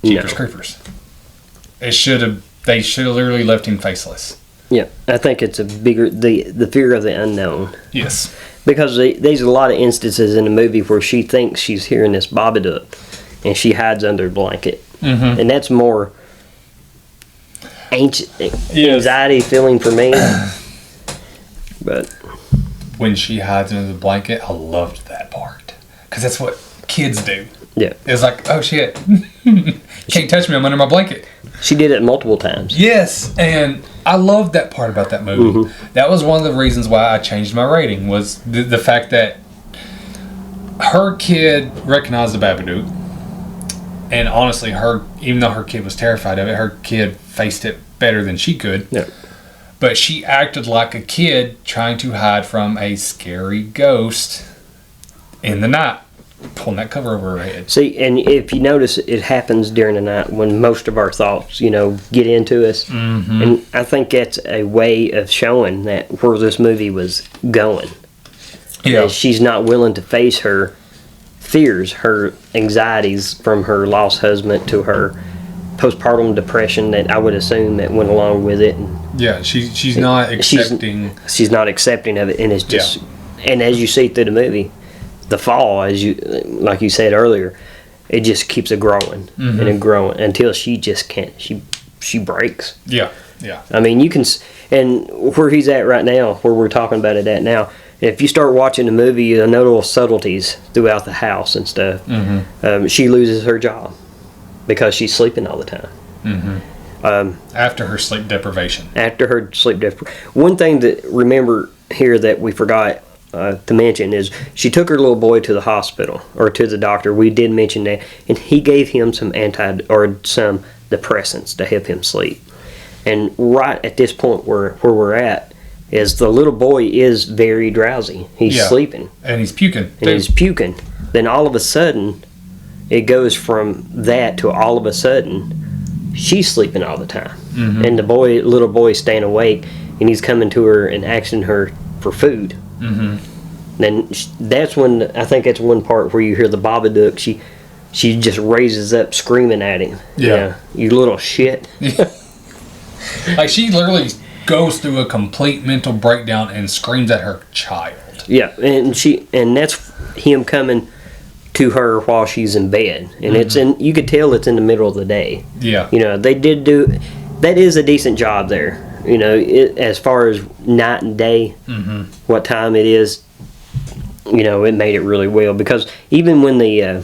Jeepers Creepers. They should have literally left him faceless. Yeah, I think it's a bigger the fear of the unknown. Yes, because there's a lot of instances in the movie where she thinks she's hearing this Babadook, and she hides under a blanket, and that's more anxiety feeling for me. But when she hides under the blanket, I loved that part because that's what kids do. Yeah, it's like, oh shit, can't touch me, I'm under my blanket. She did it multiple times. Yes, and I loved that part about that movie. That was one of the reasons why I changed my rating, was the fact that her kid recognized the Babadook, and honestly, even though her kid was terrified of it, her kid faced it better than she could. Yeah. But she acted like a kid trying to hide from a scary ghost in the night, pulling that cover over her head. See, and if you notice, it happens during the night when most of our thoughts, get into us. Mm-hmm. And I think that's a way of showing that where this movie was going. Yeah. That she's not willing to face her fears, her anxieties from her lost husband to her postpartum depression that I would assume that went along with it. And yeah, she's not accepting. She's not accepting of it, and it's just, and as you see through the movie, the fall, like you said earlier, it just keeps it growing and growing until she just can't. She breaks. Yeah. I mean, you can, and where he's at right now, where we're talking about it at now. If you start watching the movie, you'll know little subtleties throughout the house and stuff. She loses her job because she's sleeping all the time. After her sleep deprivation. One thing to remember here that we forgot to mention is she took her little boy to the hospital, or to the doctor. We did mention that, and he gave him some some depressants to help him sleep. And right at this point where we're at is the little boy is very drowsy. He's sleeping, and he's puking. Then all of a sudden, it goes from that to all of a sudden she's sleeping all the time, and the little boy staying awake, and he's coming to her and asking her for food. Then that's when I think that's one part where you hear the Babadook. She just raises up screaming at him. Yeah, you little shit. Like she literally goes through a complete mental breakdown and screams at her child. Yeah, and that's him coming to her while she's in bed, and you could tell it's in the middle of the day. Yeah, they did do that is a decent job there. As far as night and day, what time it is, it made it really well, because even when the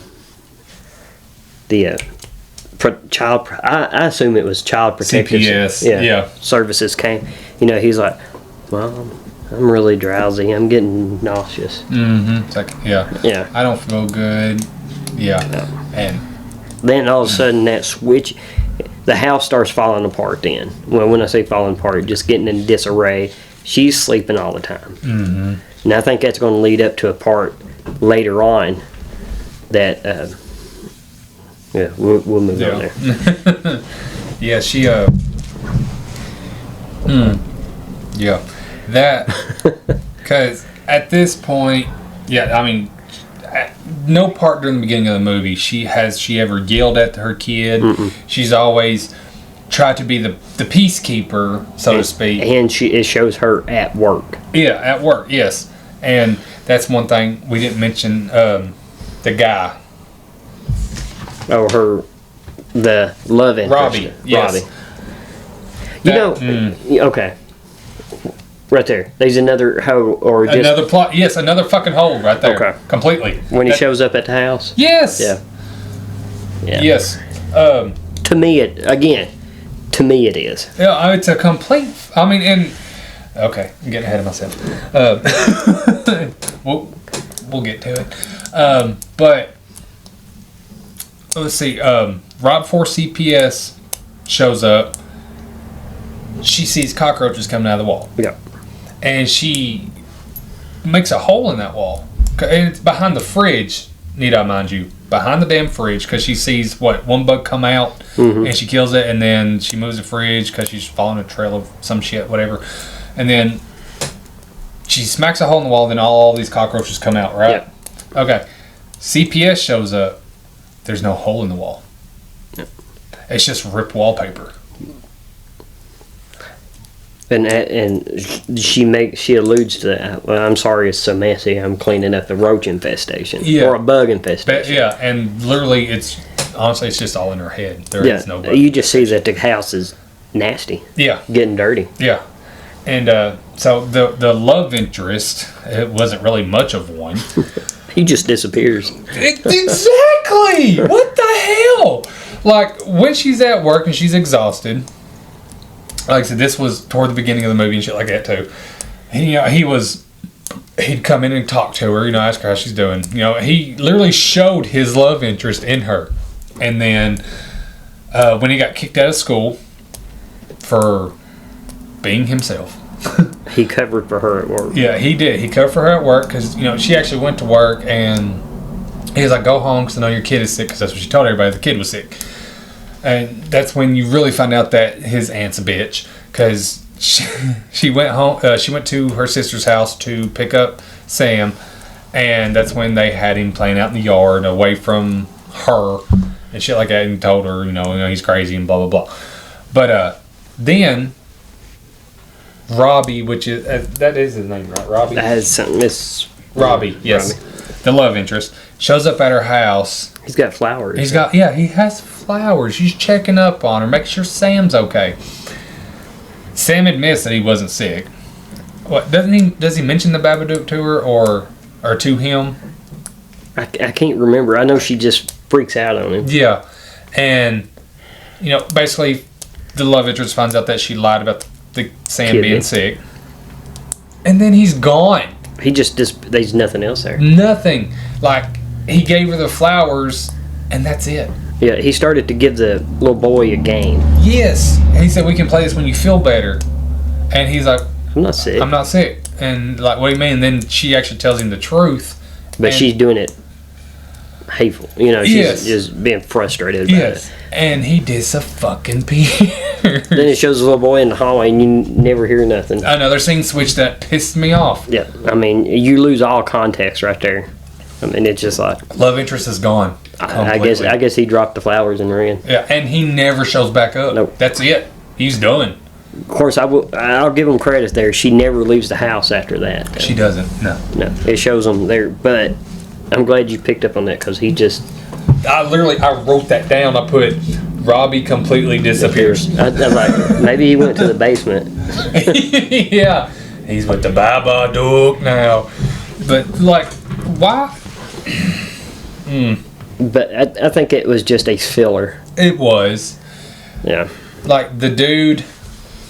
child, I assume it was child protective CPS, services came, he's like, well, I'm really drowsy, I'm getting nauseous. It's like, I don't feel good. And then all of a sudden that switch, the house starts falling apart then. Well, when I say falling apart, just getting in disarray. She's sleeping all the time. And I think that's going to lead up to a part later on that Yeah, we'll move on there. Yeah, she yeah, that because at this point, yeah, I mean, at no part during the beginning of the movie she ever yelled at her kid. Mm-mm. She's always tried to be the peacekeeper, so to speak. And it shows her at work. Yeah, at work, yes. And that's one thing we didn't mention, the guy. Oh, the love interest. Robbie, yes. Robbie. Okay. Right there. There's another hole, or just... Another plot, yes, another fucking hole right there. Okay. Completely. When he shows up at the house? Yes! Yeah. Yes. To me, it is. Yeah, it's a complete. I mean, and okay, I'm getting ahead of myself. We'll get to it. But let's see. Rob 4 CPS shows up. She sees cockroaches coming out of the wall. Yeah. And she makes a hole in that wall, and it's behind the fridge. Need I mind you? Behind the damn fridge, because she sees one bug come out, and she kills it, and then she moves the fridge because she's following a trail of some shit, whatever, and then she smacks a hole in the wall. Then all these cockroaches come out, right? Yep. Okay. CPS shows up. There's no hole in the wall. Yep. It's just ripped wallpaper. And she alludes to that. Well, I'm sorry it's so messy. I'm cleaning up the roach infestation. Yeah. Or a bug infestation. Yeah, and literally honestly it's just all in her head. There is no bug. You just see that the house is nasty. Yeah. Getting dirty. Yeah. And so the love interest, it wasn't really much of one. He just disappears. Exactly! What the hell? Like, when she's at work and she's exhausted, like I said, this was toward the beginning of the movie and shit like that too. He'd come in and talk to her, ask her how she's doing. He literally showed his love interest in her. And then when he got kicked out of school for being himself, he covered for her at work. Yeah, he did. He covered for her at work because she actually went to work, and he was like, "Go home because I know your kid is sick." Because that's what she told everybody. The kid was sick. And that's when you really find out that his aunt's a bitch, because she went home. She went to her sister's house to pick up Sam, and that's when they had him playing out in the yard away from her and shit like that, and told her, he's crazy and blah blah blah. But then Robbie, which is that is his name, right? Robbie. That has something. It's Robbie. Yes, Robbie. The love interest shows up at her house. He's got flowers. He has flowers. She's checking up on her, making sure Sam's okay. Sam admits that he wasn't sick. What doesn't he? Does he mention the Babadook to her or to him? I can't remember. I know she just freaks out on him. Yeah, and basically, the love interest finds out that she lied about the Sam being sick, and then he's gone. He just there's nothing else there. Nothing. Like, he gave her the flowers, and that's it. Yeah, he started to give the little boy a game. Yes. He said, "We can play this when you feel better." And he's like, I'm not sick. I'm not sick. And like, what do you mean? And then she actually tells him the truth. But she's doing it hateful. She's just being frustrated about it. And he disappears. Then it shows the little boy in the hallway and you never hear nothing. Another scene switch that pissed me off. Yeah. I mean, you lose all context right there. I mean, it's just like... Love interest is gone. I guess he dropped the flowers and ran. Yeah, and he never shows back up. Nope. That's it. He's done. Of course, I'll give him credit there. She never leaves the house after that. Though. She doesn't. No. It shows him there. But I'm glad you picked up on that because he just... I wrote that down. I put, Robbie completely disappears. I was like, maybe he went to the basement. Yeah. He's with the Babadook now. But, like, why? But I think it was just a filler. It was. Yeah. Like, the dude,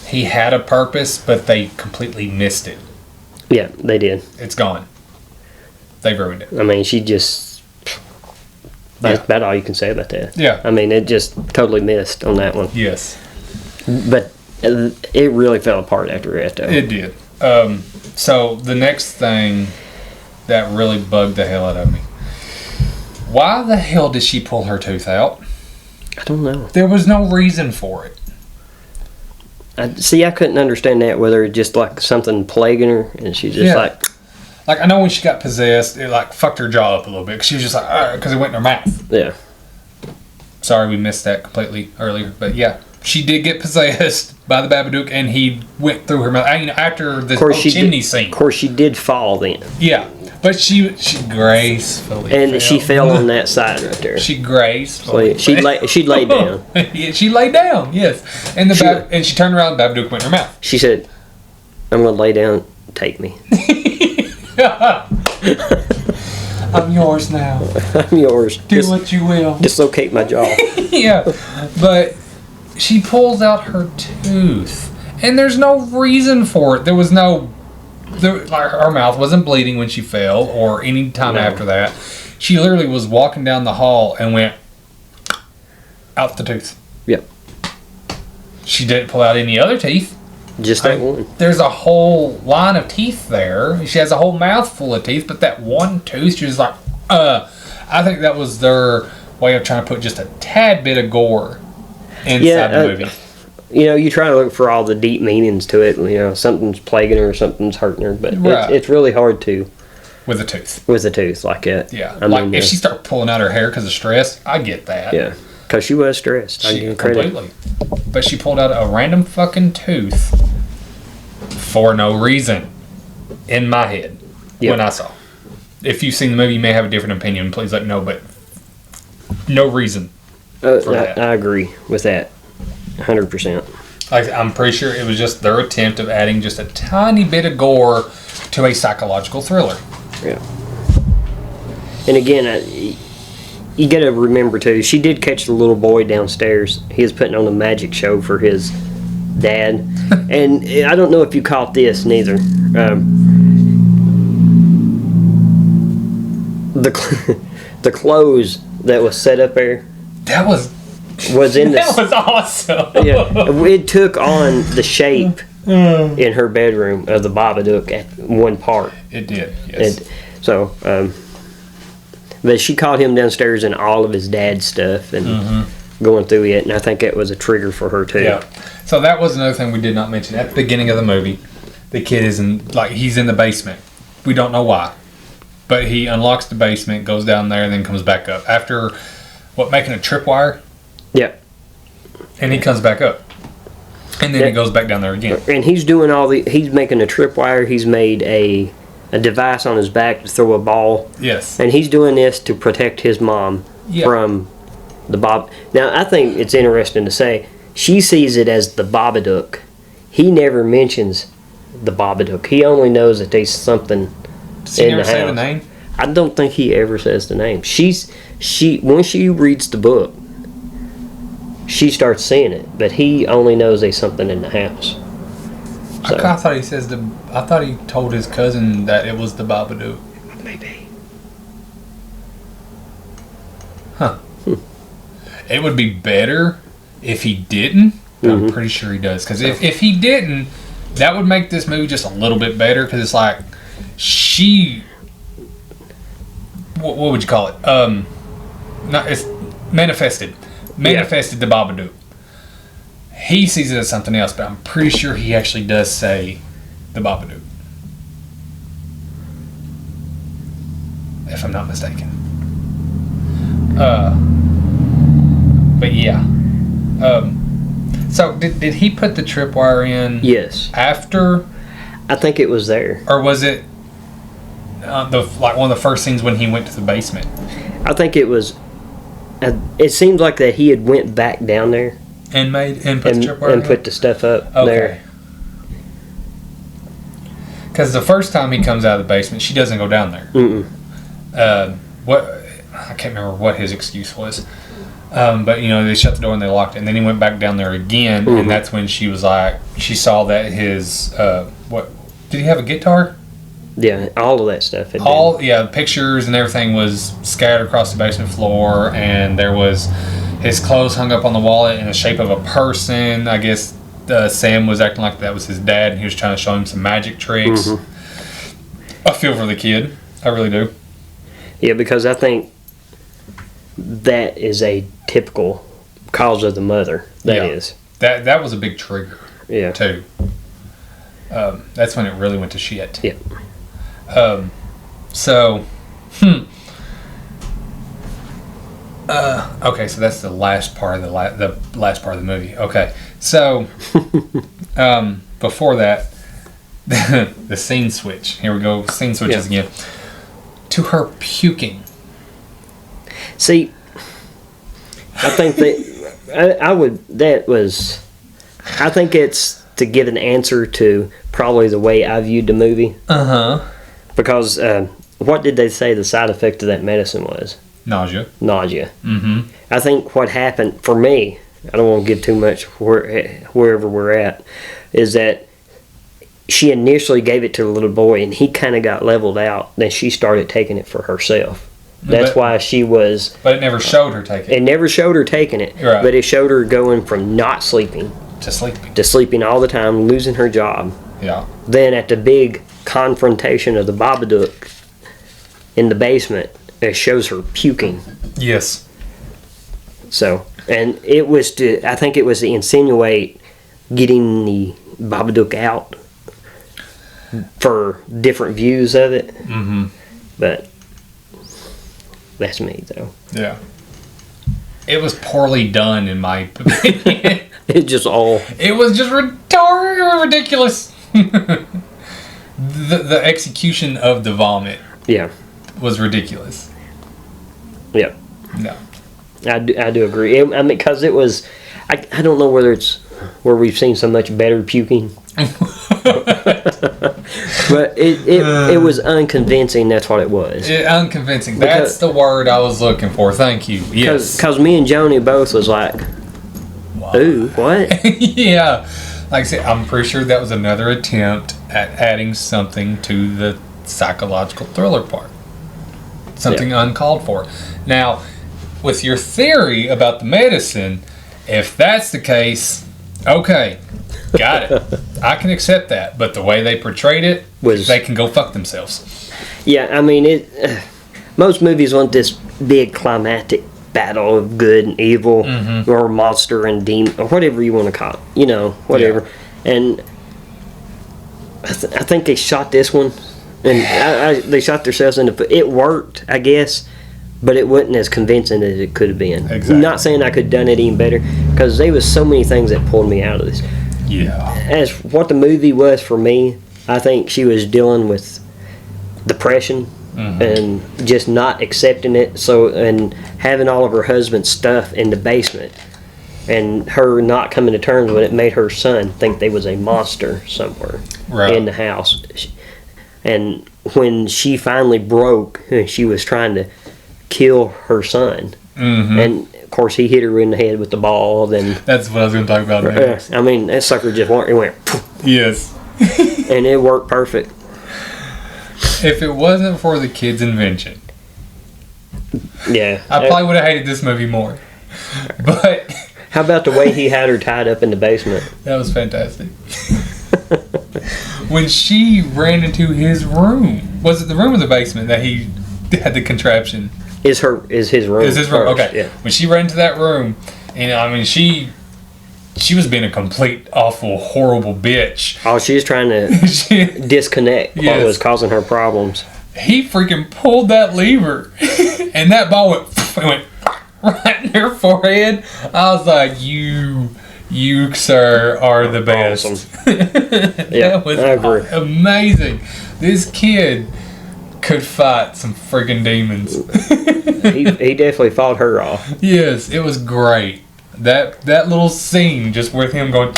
he had a purpose, but they completely missed it. Yeah, they did. It's gone. They ruined it. I mean, she just... That's about all you can say about that. Yeah. I mean, it just totally missed on that one. Yes. But it really fell apart after that, though. It did. So, the next thing that really bugged the hell out of me. Why the hell did she pull her tooth out? I don't know. There was no reason for it. I couldn't understand that, whether it's just like something plaguing her and she's just like I know when she got possessed, it like fucked her jaw up a little bit because she was just like, because it went in her mouth. Yeah. Sorry, we missed that completely earlier, but yeah, she did get possessed by the Babadook, and he went through her mouth. You know, after the whole chimney scene. Of course, she did fall then. Yeah, but she gracefully and she fell on that side right there. She gracefully. She laid down. Yeah, she laid down. Yes, and and she turned around. Babadook went in her mouth. She said, "I'm gonna lay down. Take me." I'm yours now. I'm yours. Do what you will. Dislocate my jaw. Yeah, but she pulls out her tooth, and there's no reason for it. There was no, like her mouth wasn't bleeding when she fell, or any time after that. She literally was walking down the hall and went out the tooth. Yep. She didn't pull out any other teeth. Just that one. There's a whole line of teeth there. She has a whole mouth full of teeth, but that one tooth, she was like, I think that was their way of trying to put just a tad bit of gore inside the movie. You know, you try to look for all the deep meanings to it. You know, something's plaguing her, something's hurting her, but it's really hard to. With a tooth. With a tooth, like it. Yeah. Like if she started pulling out her hair because of stress, I get that. Yeah. Because she was stressed. I give her credit. Completely. But she pulled out a random fucking tooth for no reason in my head when I saw. If you've seen the movie, you may have a different opinion. Please let me know, but no reason for that. I agree with that 100%. I'm pretty sure it was just their attempt of adding just a tiny bit of gore to a psychological thriller. Yeah. And again, you got to remember too, she did catch the little boy downstairs. He was putting on a magic show for his dad. And I don't know if you caught this neither. The clothes that was set up there. That was in that was awesome. Yeah, it took on the shape in her bedroom of the Babadook at one part. It did. Yes. But she caught him downstairs in all of his dad's stuff and going through it, and I think that was a trigger for her too. Yeah. So that was another thing we did not mention at the beginning of the movie. The kid is he's in the basement. We don't know why, but he unlocks the basement, goes down there, and then comes back up after making a tripwire. Yeah. And he comes back up, and then he goes back down there again. And he's doing he's making a tripwire. He's made a device on his back to throw a ball. Yes. And he's doing this to protect his mom from the Bob. Now, I think it's interesting to say she sees it as the Babadook. He never mentions the Babadook. He only knows that there's something Does he never say the name? I don't think he ever says the name. When she reads the book, she starts seeing it, but he only knows there's something in the house. So. I thought I thought he told his cousin that it was the Babadook. Maybe. Huh. It would be better if he didn't, but I'm pretty sure he does. Because if he didn't, that would make this movie just a little bit better. Because it's like, what would you call it? It's manifested the Babadook. He sees it as something else, but I'm pretty sure he actually does say the Babadook. If I'm not mistaken. But yeah. So did he put the tripwire in? Yes. After? I think it was there. Or was it one of the first scenes when he went to the basement? I think it was. It seemed like that he had went back down there and put the tripwire in? Put the stuff up there. Because the first time he comes out of the basement, she doesn't go down there. I can't remember what his excuse was. But they shut the door and they locked it, and then he went back down there again, and that's when she was like, she saw that his did he have a guitar? Yeah, all of that stuff. Pictures and everything was scattered across the basement floor, and there was his clothes hung up on the wall in the shape of a person. I guess Sam was acting like that was his dad, and he was trying to show him some magic tricks. I feel for the kid. I really do. Yeah, because I think that is a typical cause of the mother. That is. That was a big trigger. Yeah. Too. That's when it really went to shit. Yeah. So, okay, so that's the last part of the last part of the movie. Okay, so before that, the scene switch. Here we go. Scene switches again. To her puking. See, I think that I would. That was. I think it's to give an answer to probably the way I viewed the movie. Because what did they say the side effect of that medicine was? Nausea. Mm-hmm. I think what happened for me, I don't want to give too much wherever we're at, is that she initially gave it to the little boy and he kind of got leveled out. Then she started taking it for herself. That's why she was... But it never showed her taking it. It never showed her taking it. Right. But it showed her going from not sleeping... To sleeping all the time, losing her job. Yeah. Then at the big confrontation of the Babadook in the basement, it shows her puking. Yes. So, and it was to... I think it was to insinuate getting the Babadook out for different views of it. Mm-hmm. But... That's me, though. Yeah. It was poorly done, in my opinion. It just all... It was just ridiculous. The execution of the vomit. Yeah. Was ridiculous. Yeah. No. I do agree. I mean, because it was... I don't know whether it's where we've seen so much better puking. But it was unconvincing. That's what it was. Unconvincing. That's the word I was looking for. Thank you. Yes. Because me and Joni both was like, ooh, what? Yeah. Like I said, I'm pretty sure that was another attempt at adding something to the psychological thriller part. Something uncalled for. Now, with your theory about the medicine, if that's the case, okay. Got it. I can accept that, but the way they portrayed it, they can go fuck themselves. Yeah, I mean, most movies want this big climactic battle of good and evil, or monster and demon, or whatever you want to call it. You know, whatever. Yeah. And I think they shot this one, and they shot themselves in the foot. It worked, I guess, but it wasn't as convincing as it could have been. Exactly. Not saying I could have done it even better, because there was so many things that pulled me out of this. Yeah. As what the movie was for me, I think she was dealing with depression and just not accepting it. So, and having all of her husband's stuff in the basement, and her not coming to terms with it made her son think there was a monster somewhere in the house. And when she finally broke, she was trying to kill her son, and of course he hit her in the head with the ball. Then that's what I was going to talk about next. I mean, that sucker just went. Yes. And it worked perfect. If it wasn't for the kid's invention, I probably would have hated this movie more. But how about the way he had her tied up in the basement? That was fantastic. When she ran into his room, was it the room or the basement that he had the contraption? Is his room? Is his room? Okay. Yeah. When she ran into that room, and I mean, she was being a complete, awful, horrible bitch. Oh, she was trying to disconnect what was causing her problems. He freaking pulled that lever, and that ball went right in her forehead. I was like, you, sir, are the best. Awesome. That was amazing. This kid could fight some freaking demons. he definitely fought her off. Yes, it was great. That little scene just with him going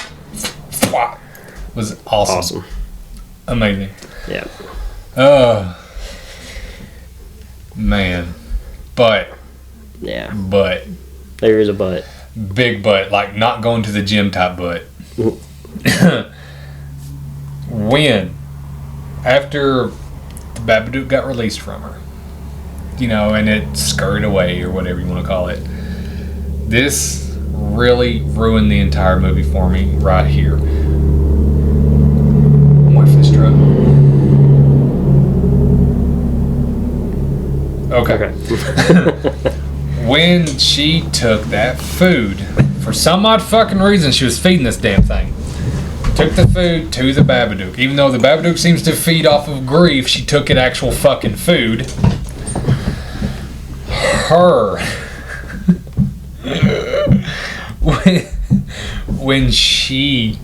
was awesome. Amazing. Yeah. Man. But there is a but. Big butt, like not going to the gym type butt. When after the Babadook got released from her, you know, and it scurried away or whatever you want to call it, this really ruined the entire movie for me right here. Wait for this truck. Okay. when she took that food, for some odd fucking reason, she was feeding this damn thing. Took the food to the Babadook. Even though the Babadook seems to feed off of grief, she took it actual fucking food. Her. when she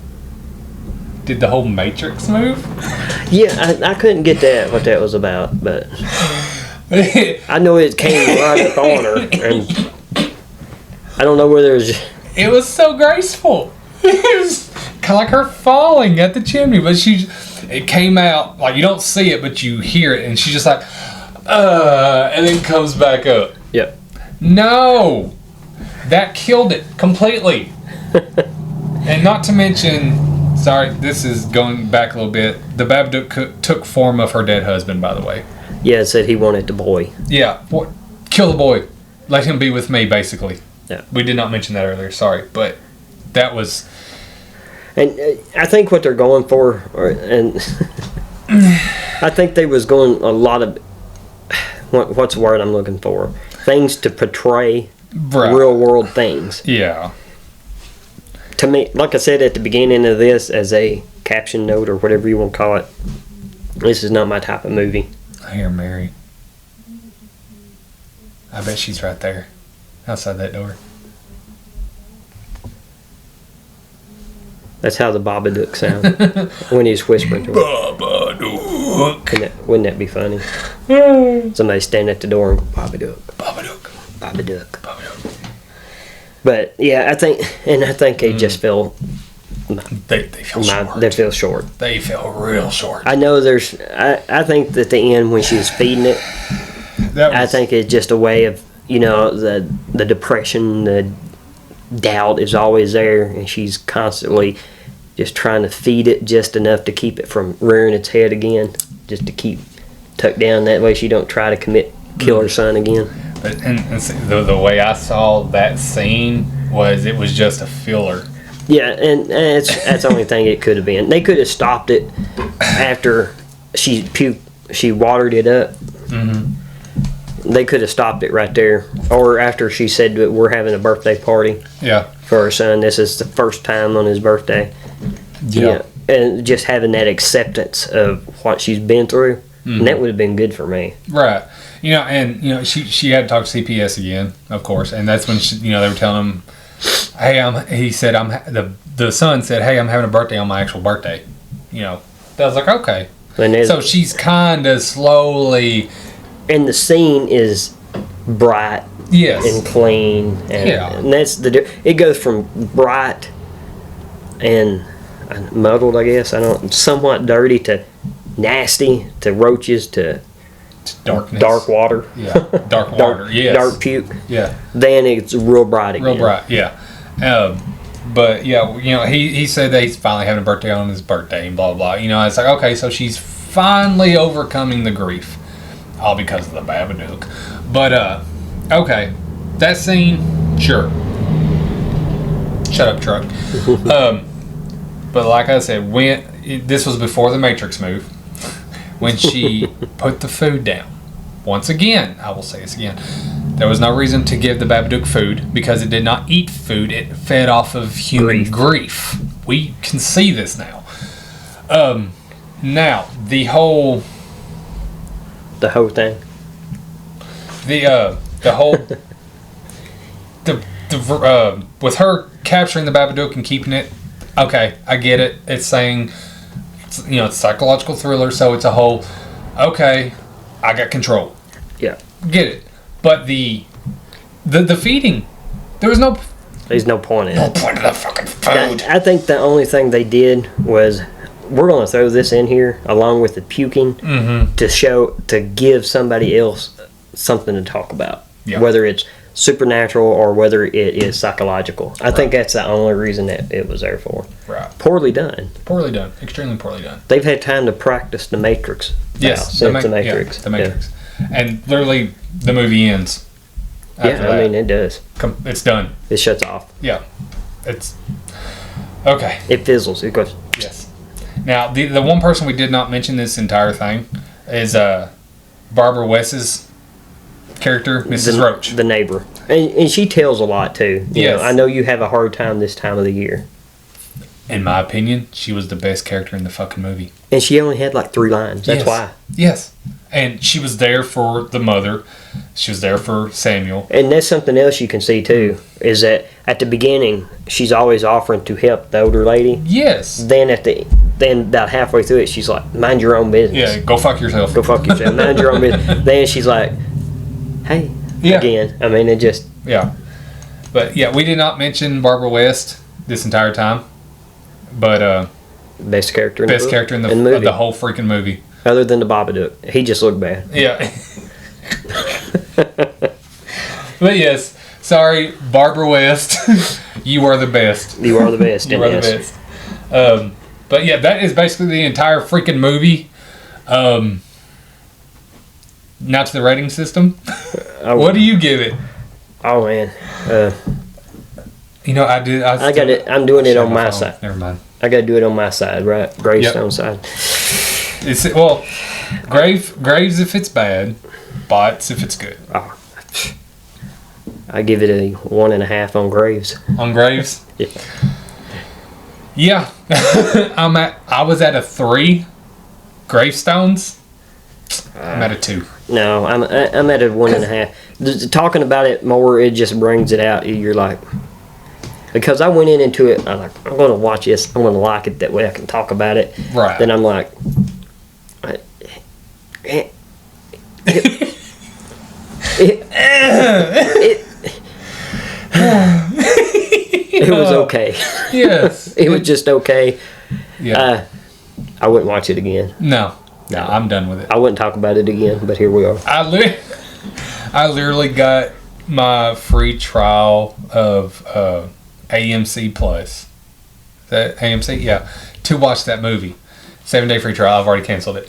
did the whole Matrix move. Yeah, I couldn't get that, what that was about, but I know it came right on her, and I don't know whether it was so graceful. It was kind of like her falling at the chimney, but it came out, like you don't see it, but you hear it, and she's just like, and then comes back up. Yep. No! That killed it completely. And not to mention, sorry, this is going back a little bit, the Babadook took form of her dead husband, by the way. Yeah, it said he wanted the boy. Yeah, kill the boy. Let him be with me, basically. Yeah. We did not mention that earlier, sorry, but that was... And I think what they're going for, and I think they was going a lot of, what's the word I'm looking for? Things to portray real world things. Yeah. To me, like I said at the beginning of this, as a caption note or whatever you want to call it, this is not my type of movie. I hear Mary. I bet she's right there, outside that door. That's how the Babadook sounds when he's whispering to her. Babadook. Wouldn't that be funny? Somebody stand at the door and go, Babadook. Babadook. Babadook. Babadook. But yeah, I think they just feel They feel short. they feel short. They feel real short. I know I think at the end when she was feeding it, I think it's just a way of, the depression, the doubt is always there, and she's constantly just trying to feed it just enough to keep it from rearing its head again, just to keep tucked down. That way she don't try to kill her son again. But and see, the way I saw that scene was it was just a filler. Yeah, and that's the only thing it could have been. They could have stopped it after she watered it up. Mm-hmm. They could have stopped it right there, or after she said that we're having a birthday party. Yeah. For her son, this is the first time on his birthday. Yeah. And just having that acceptance of what she's been through, and that would have been good for me. Right. She had to talk to CPS again, of course, and that's when they were telling him, "Hey, the son said, hey, I'm having a birthday on my actual birthday." I was like, okay. So she's kind of slowly. And the scene is bright, yes, and clean, and that's it goes from bright and muddled, I guess, somewhat dirty, to nasty, to roaches, to darkness, dark water, dark water, yes, dark puke, yeah. Then it's real bright again. Real bright, yeah. But yeah, he said that he's finally having a birthday on his birthday and blah blah. It's like, okay, so she's finally overcoming the grief. All because of the Babadook. But, okay. That scene, sure. Shut up, truck. But like I said, this was before the Matrix move. When she put the food down. Once again, I will say this again. There was no reason to give the Babadook food because it did not eat food. It fed off of human grief. We can see this now. Now, the whole thing. The whole with her capturing the Babadook and keeping it. Okay, I get it. It's saying, it's a psychological thriller, so it's a whole. Okay, I got control. Yeah, get it. But the feeding, there's no point in it. No point in the fucking food. I think the only thing they did was, we're going to throw this in here along with the puking to give somebody else something to talk about, whether it's supernatural or whether it is psychological. I think that's the only reason that it was there for. Right. Poorly done. Poorly done. Extremely poorly done. They've had time to practice the Matrix. Yes, since the Matrix. Yeah, the Matrix. Yeah. And literally, the movie ends. Yeah, it does. It's done. It shuts off. Yeah. It's okay. It fizzles. It goes. Yes. Now, the one person we did not mention this entire thing is Barbara Wess's character, Mrs. Roach. The neighbor. And she tells a lot too. You Yes. know, I know you have a hard time this time of the year. In my opinion, she was the best character in the fucking movie. And she only had like 3 lines. That's Yes. why. Yes. And she was there for the mother. She was there for Samuel. And that's something else you can see too, is that at the beginning she's always offering to help the older lady. Yes. Then about halfway through it, she's like, "Mind your own business." Yeah, go fuck yourself. Go fuck yourself. Mind your own business. Then she's like, "Hey," Yeah. again. I mean, it just. Yeah. But yeah, we did not mention Barbara West this entire time. But Best character in best the book, character in movie. of the whole freaking movie. Other than the Babadook. He just looked bad. Yeah. But yes, sorry, Barbara West. You are the best. You are the best. You are the best. But yeah, that is basically the entire freaking movie. Now to the rating system. What do you give it? Oh man. You know, I got it. I'm doing it on my phone. side. Never mind. I got to do it on my side, right? Gravestone side. It's Graves if it's bad, Bots if it's good. Oh. I give it a 1.5 on Graves. On Graves? Yeah. Yeah. I was at a 3. Gravestones? I'm at a 2. No, I'm at a 1.5. Talking about it more, it just brings it out. You're like, because I went into it, I'm like, I'm going to watch this. I'm going to like it, that way I can talk about it. Right. Then I'm like, it was okay. Yes. It was just okay. Yeah. I wouldn't watch it again. No, I'm done with it. I wouldn't talk about it again, but here we are. I literally got my free trial of AMC Plus. Is that AMC? Yeah. To watch that movie. 7-day free trial. I've already canceled it.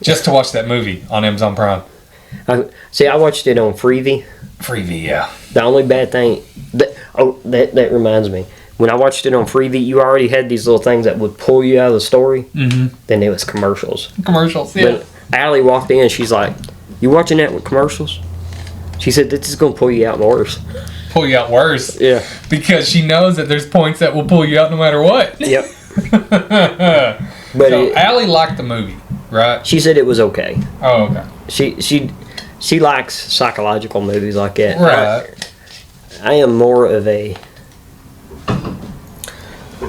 Just to watch that movie on Amazon Prime. I watched it on Freevee. Freevee, yeah. The only bad thing... That reminds me. When I watched it on Freevee, you already had these little things that would pull you out of the story. Mm-hmm. Then it was commercials. Commercials, yeah. When Allie walked in, she's like, "You watching that with commercials?" She said, "This is going to pull you out worse." Pull you out worse? Yeah. Because she knows that there's points that will pull you out no matter what. Yep. But so Allie liked the movie, right? She said it was okay. Oh, okay. She likes psychological movies like that. Right. I am more of a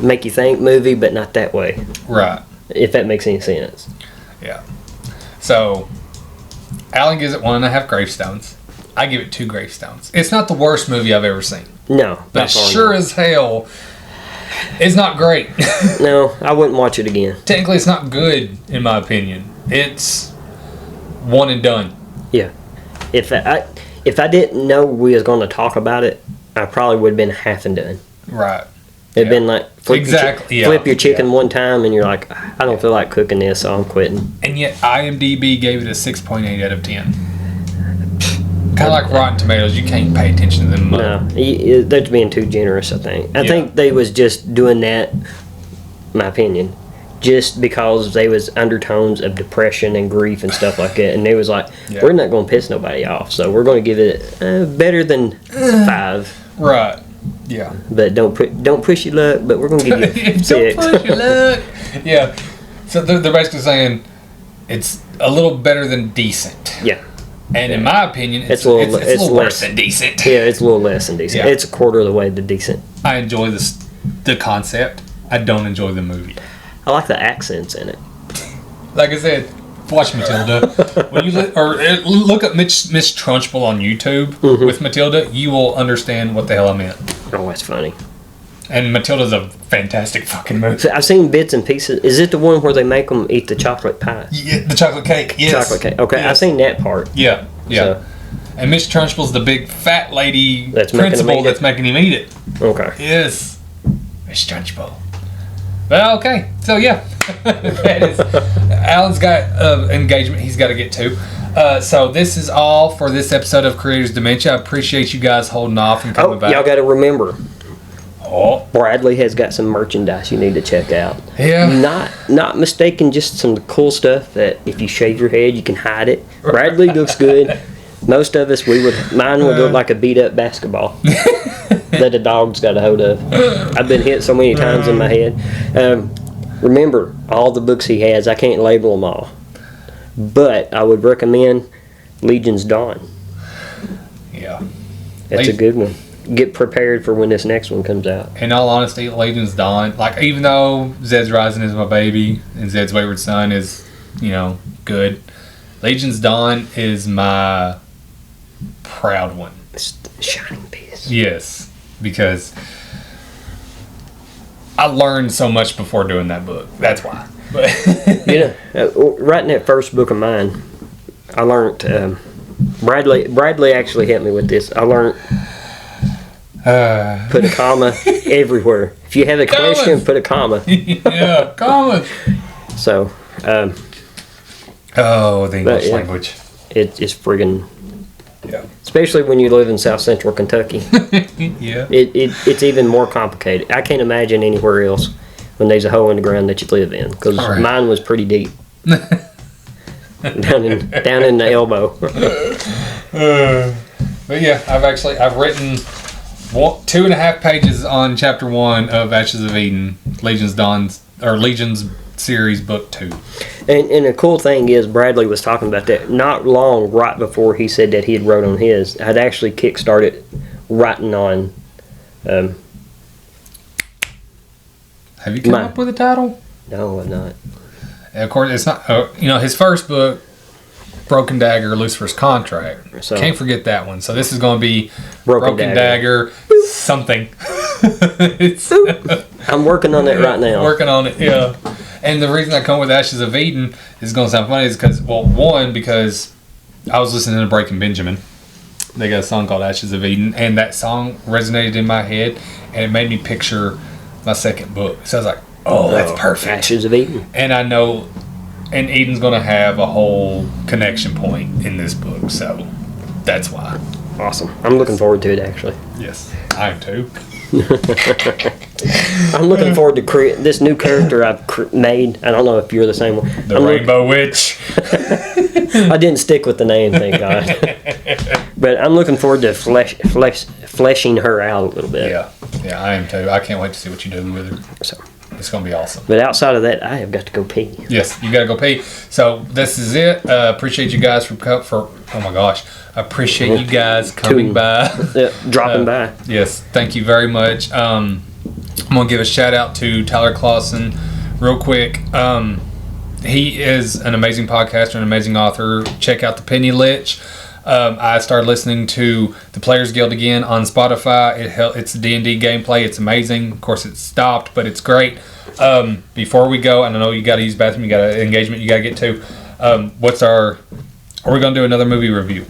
make you think movie, but not that way. Right. If that makes any sense. Yeah. So, Alan gives it 1.5 gravestones. I give it 2 gravestones. It's not the worst movie I've ever seen. No. But sure as hell, it's not great. No, I wouldn't watch it again. Technically, it's not good, in my opinion. It's one and done. Yeah. If I didn't know we was going to talk about it, I probably would have been half and done. Right. It'd been like flip your chicken one time and you're like, I don't feel like cooking this, so I'm quitting. And yet IMDb gave it a 6.8 out of 10. Kind of like Rotten Tomatoes, you can't pay attention to them much. No, they're being too generous, I think. I think they was just doing that, my opinion, just because they was undertones of depression and grief and stuff like that. And they was like, we're not going to piss nobody off, so we're going to give it better than 5. Right. Yeah. But don't push your luck, but we're going to give you 6. Don't push your luck. Yeah. So they're basically saying it's a little better than decent. Yeah. And in my opinion, it's a little worse than decent. Yeah, it's a little less than decent. Yeah. It's a quarter of the way to decent. I enjoy the concept. I don't enjoy the movie. I like the accents in it. Like I said, watch Matilda. When you look up Miss Trunchbull on YouTube with Matilda, you will understand what the hell I meant. Oh, that's funny. And Matilda's a fantastic fucking movie. So I've seen bits and pieces. Is it the one where they make them eat the chocolate pie? Yeah, the chocolate cake. Yes. Chocolate cake. Okay, yes. I've seen that part. Yeah, yeah. So, and Miss Trunchbull's the big fat lady principal that's making him eat it. Okay. Yes. Miss Trunchbull. Well, okay. So, yeah. That is, Alan's got engagement he's got to get to. So, this is all for this episode of Creators Dementia. I appreciate you guys holding off and coming back. Y'all got to remember. Oh. Bradley has got some merchandise you need to check out. Yeah. Not mistaken, just some cool stuff that if you shave your head, you can hide it. Bradley looks good. Most of us, mine would look like a beat up basketball that a dog's got a hold of. I've been hit so many times in my head. Remember, all the books he has, I can't label them all. But I would recommend Legion's Dawn. Yeah. That's a good one. Get prepared for when this next one comes out. In all honesty, Legion's Dawn, like, even though Zed's Rising is my baby and Zed's Wayward Son is, good, Legion's Dawn is my proud one. It's the shining piece. Yes, because I learned so much before doing that book. That's why. But writing that first book of mine, I learned. Bradley actually helped me with this. I learned put a comma everywhere. If you have a question, put a comma. Yeah, comma. So. The English language. It's friggin'. Yeah. Especially when you live in South Central Kentucky. Yeah. It's even more complicated. I can't imagine anywhere else when there's a hole in the ground that you live in, because mine was pretty deep. down in the elbow. But yeah, I've written 2.5 pages on chapter 1 of Ashes of Eden, Legion's series book 2. And the cool thing is, Bradley was talking about that not long right before he said that he had wrote on his. I'd actually kickstarted writing on. Have you come up with a title? No, I'm not. Of course, it's not. His first book, Broken Dagger, Lucifer's Contract. So, can't forget that one. So this is going to be Broken Dagger something. I'm working on it right now. Working on it, yeah. And the reason I come with Ashes of Eden is going to sound funny is because I was listening to Breaking Benjamin. They got a song called Ashes of Eden, and that song resonated in my head, and it made me picture my second book. So I was like, that's perfect. Ashes of Eden. And I know, and Eden's going to have a whole connection point in this book, so that's why. Awesome. I'm looking forward to it, actually. Yes, I am too. I'm looking forward to this new character I've made. I don't know if you're the same one. The Rainbow Witch. I didn't stick with the name, thank God. But I'm looking forward to fleshing her out a little bit. Yeah, I am too. I can't wait to see what you do with her. So it's going to be awesome. But outside of that, I have got to go pee. Yes, you got to go pee. So this is it. Appreciate you guys for oh my gosh. I appreciate you guys coming by. Dropping by. Yes, thank you very much. I'm going to give a shout out to Tyler Clausen real quick. He is an amazing podcaster, an amazing author. Check out The Penny Lich. I started listening to The Players Guild again on Spotify. It's D&D gameplay. It's amazing. Of course, it's stopped, but it's great. Before we go, and I know you got to use the bathroom, you got an engagement you got to get to. Are we going to do another movie review?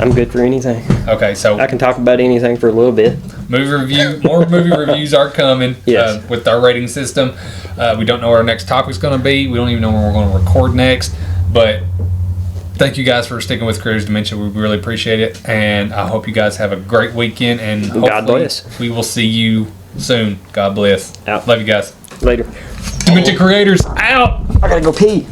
I'm good for anything. Okay, so I can talk about anything for a little bit. More movie reviews are coming. Yes. With our rating system. We don't know what our next topic's going to be. We don't even know when we're going to record next. But thank you guys for sticking with Creators Dementia. We really appreciate it. And I hope you guys have a great weekend. And hopefully God bless. We will see you soon. God bless. Out. Love you guys. Later. Demented Creators, out! I gotta go pee.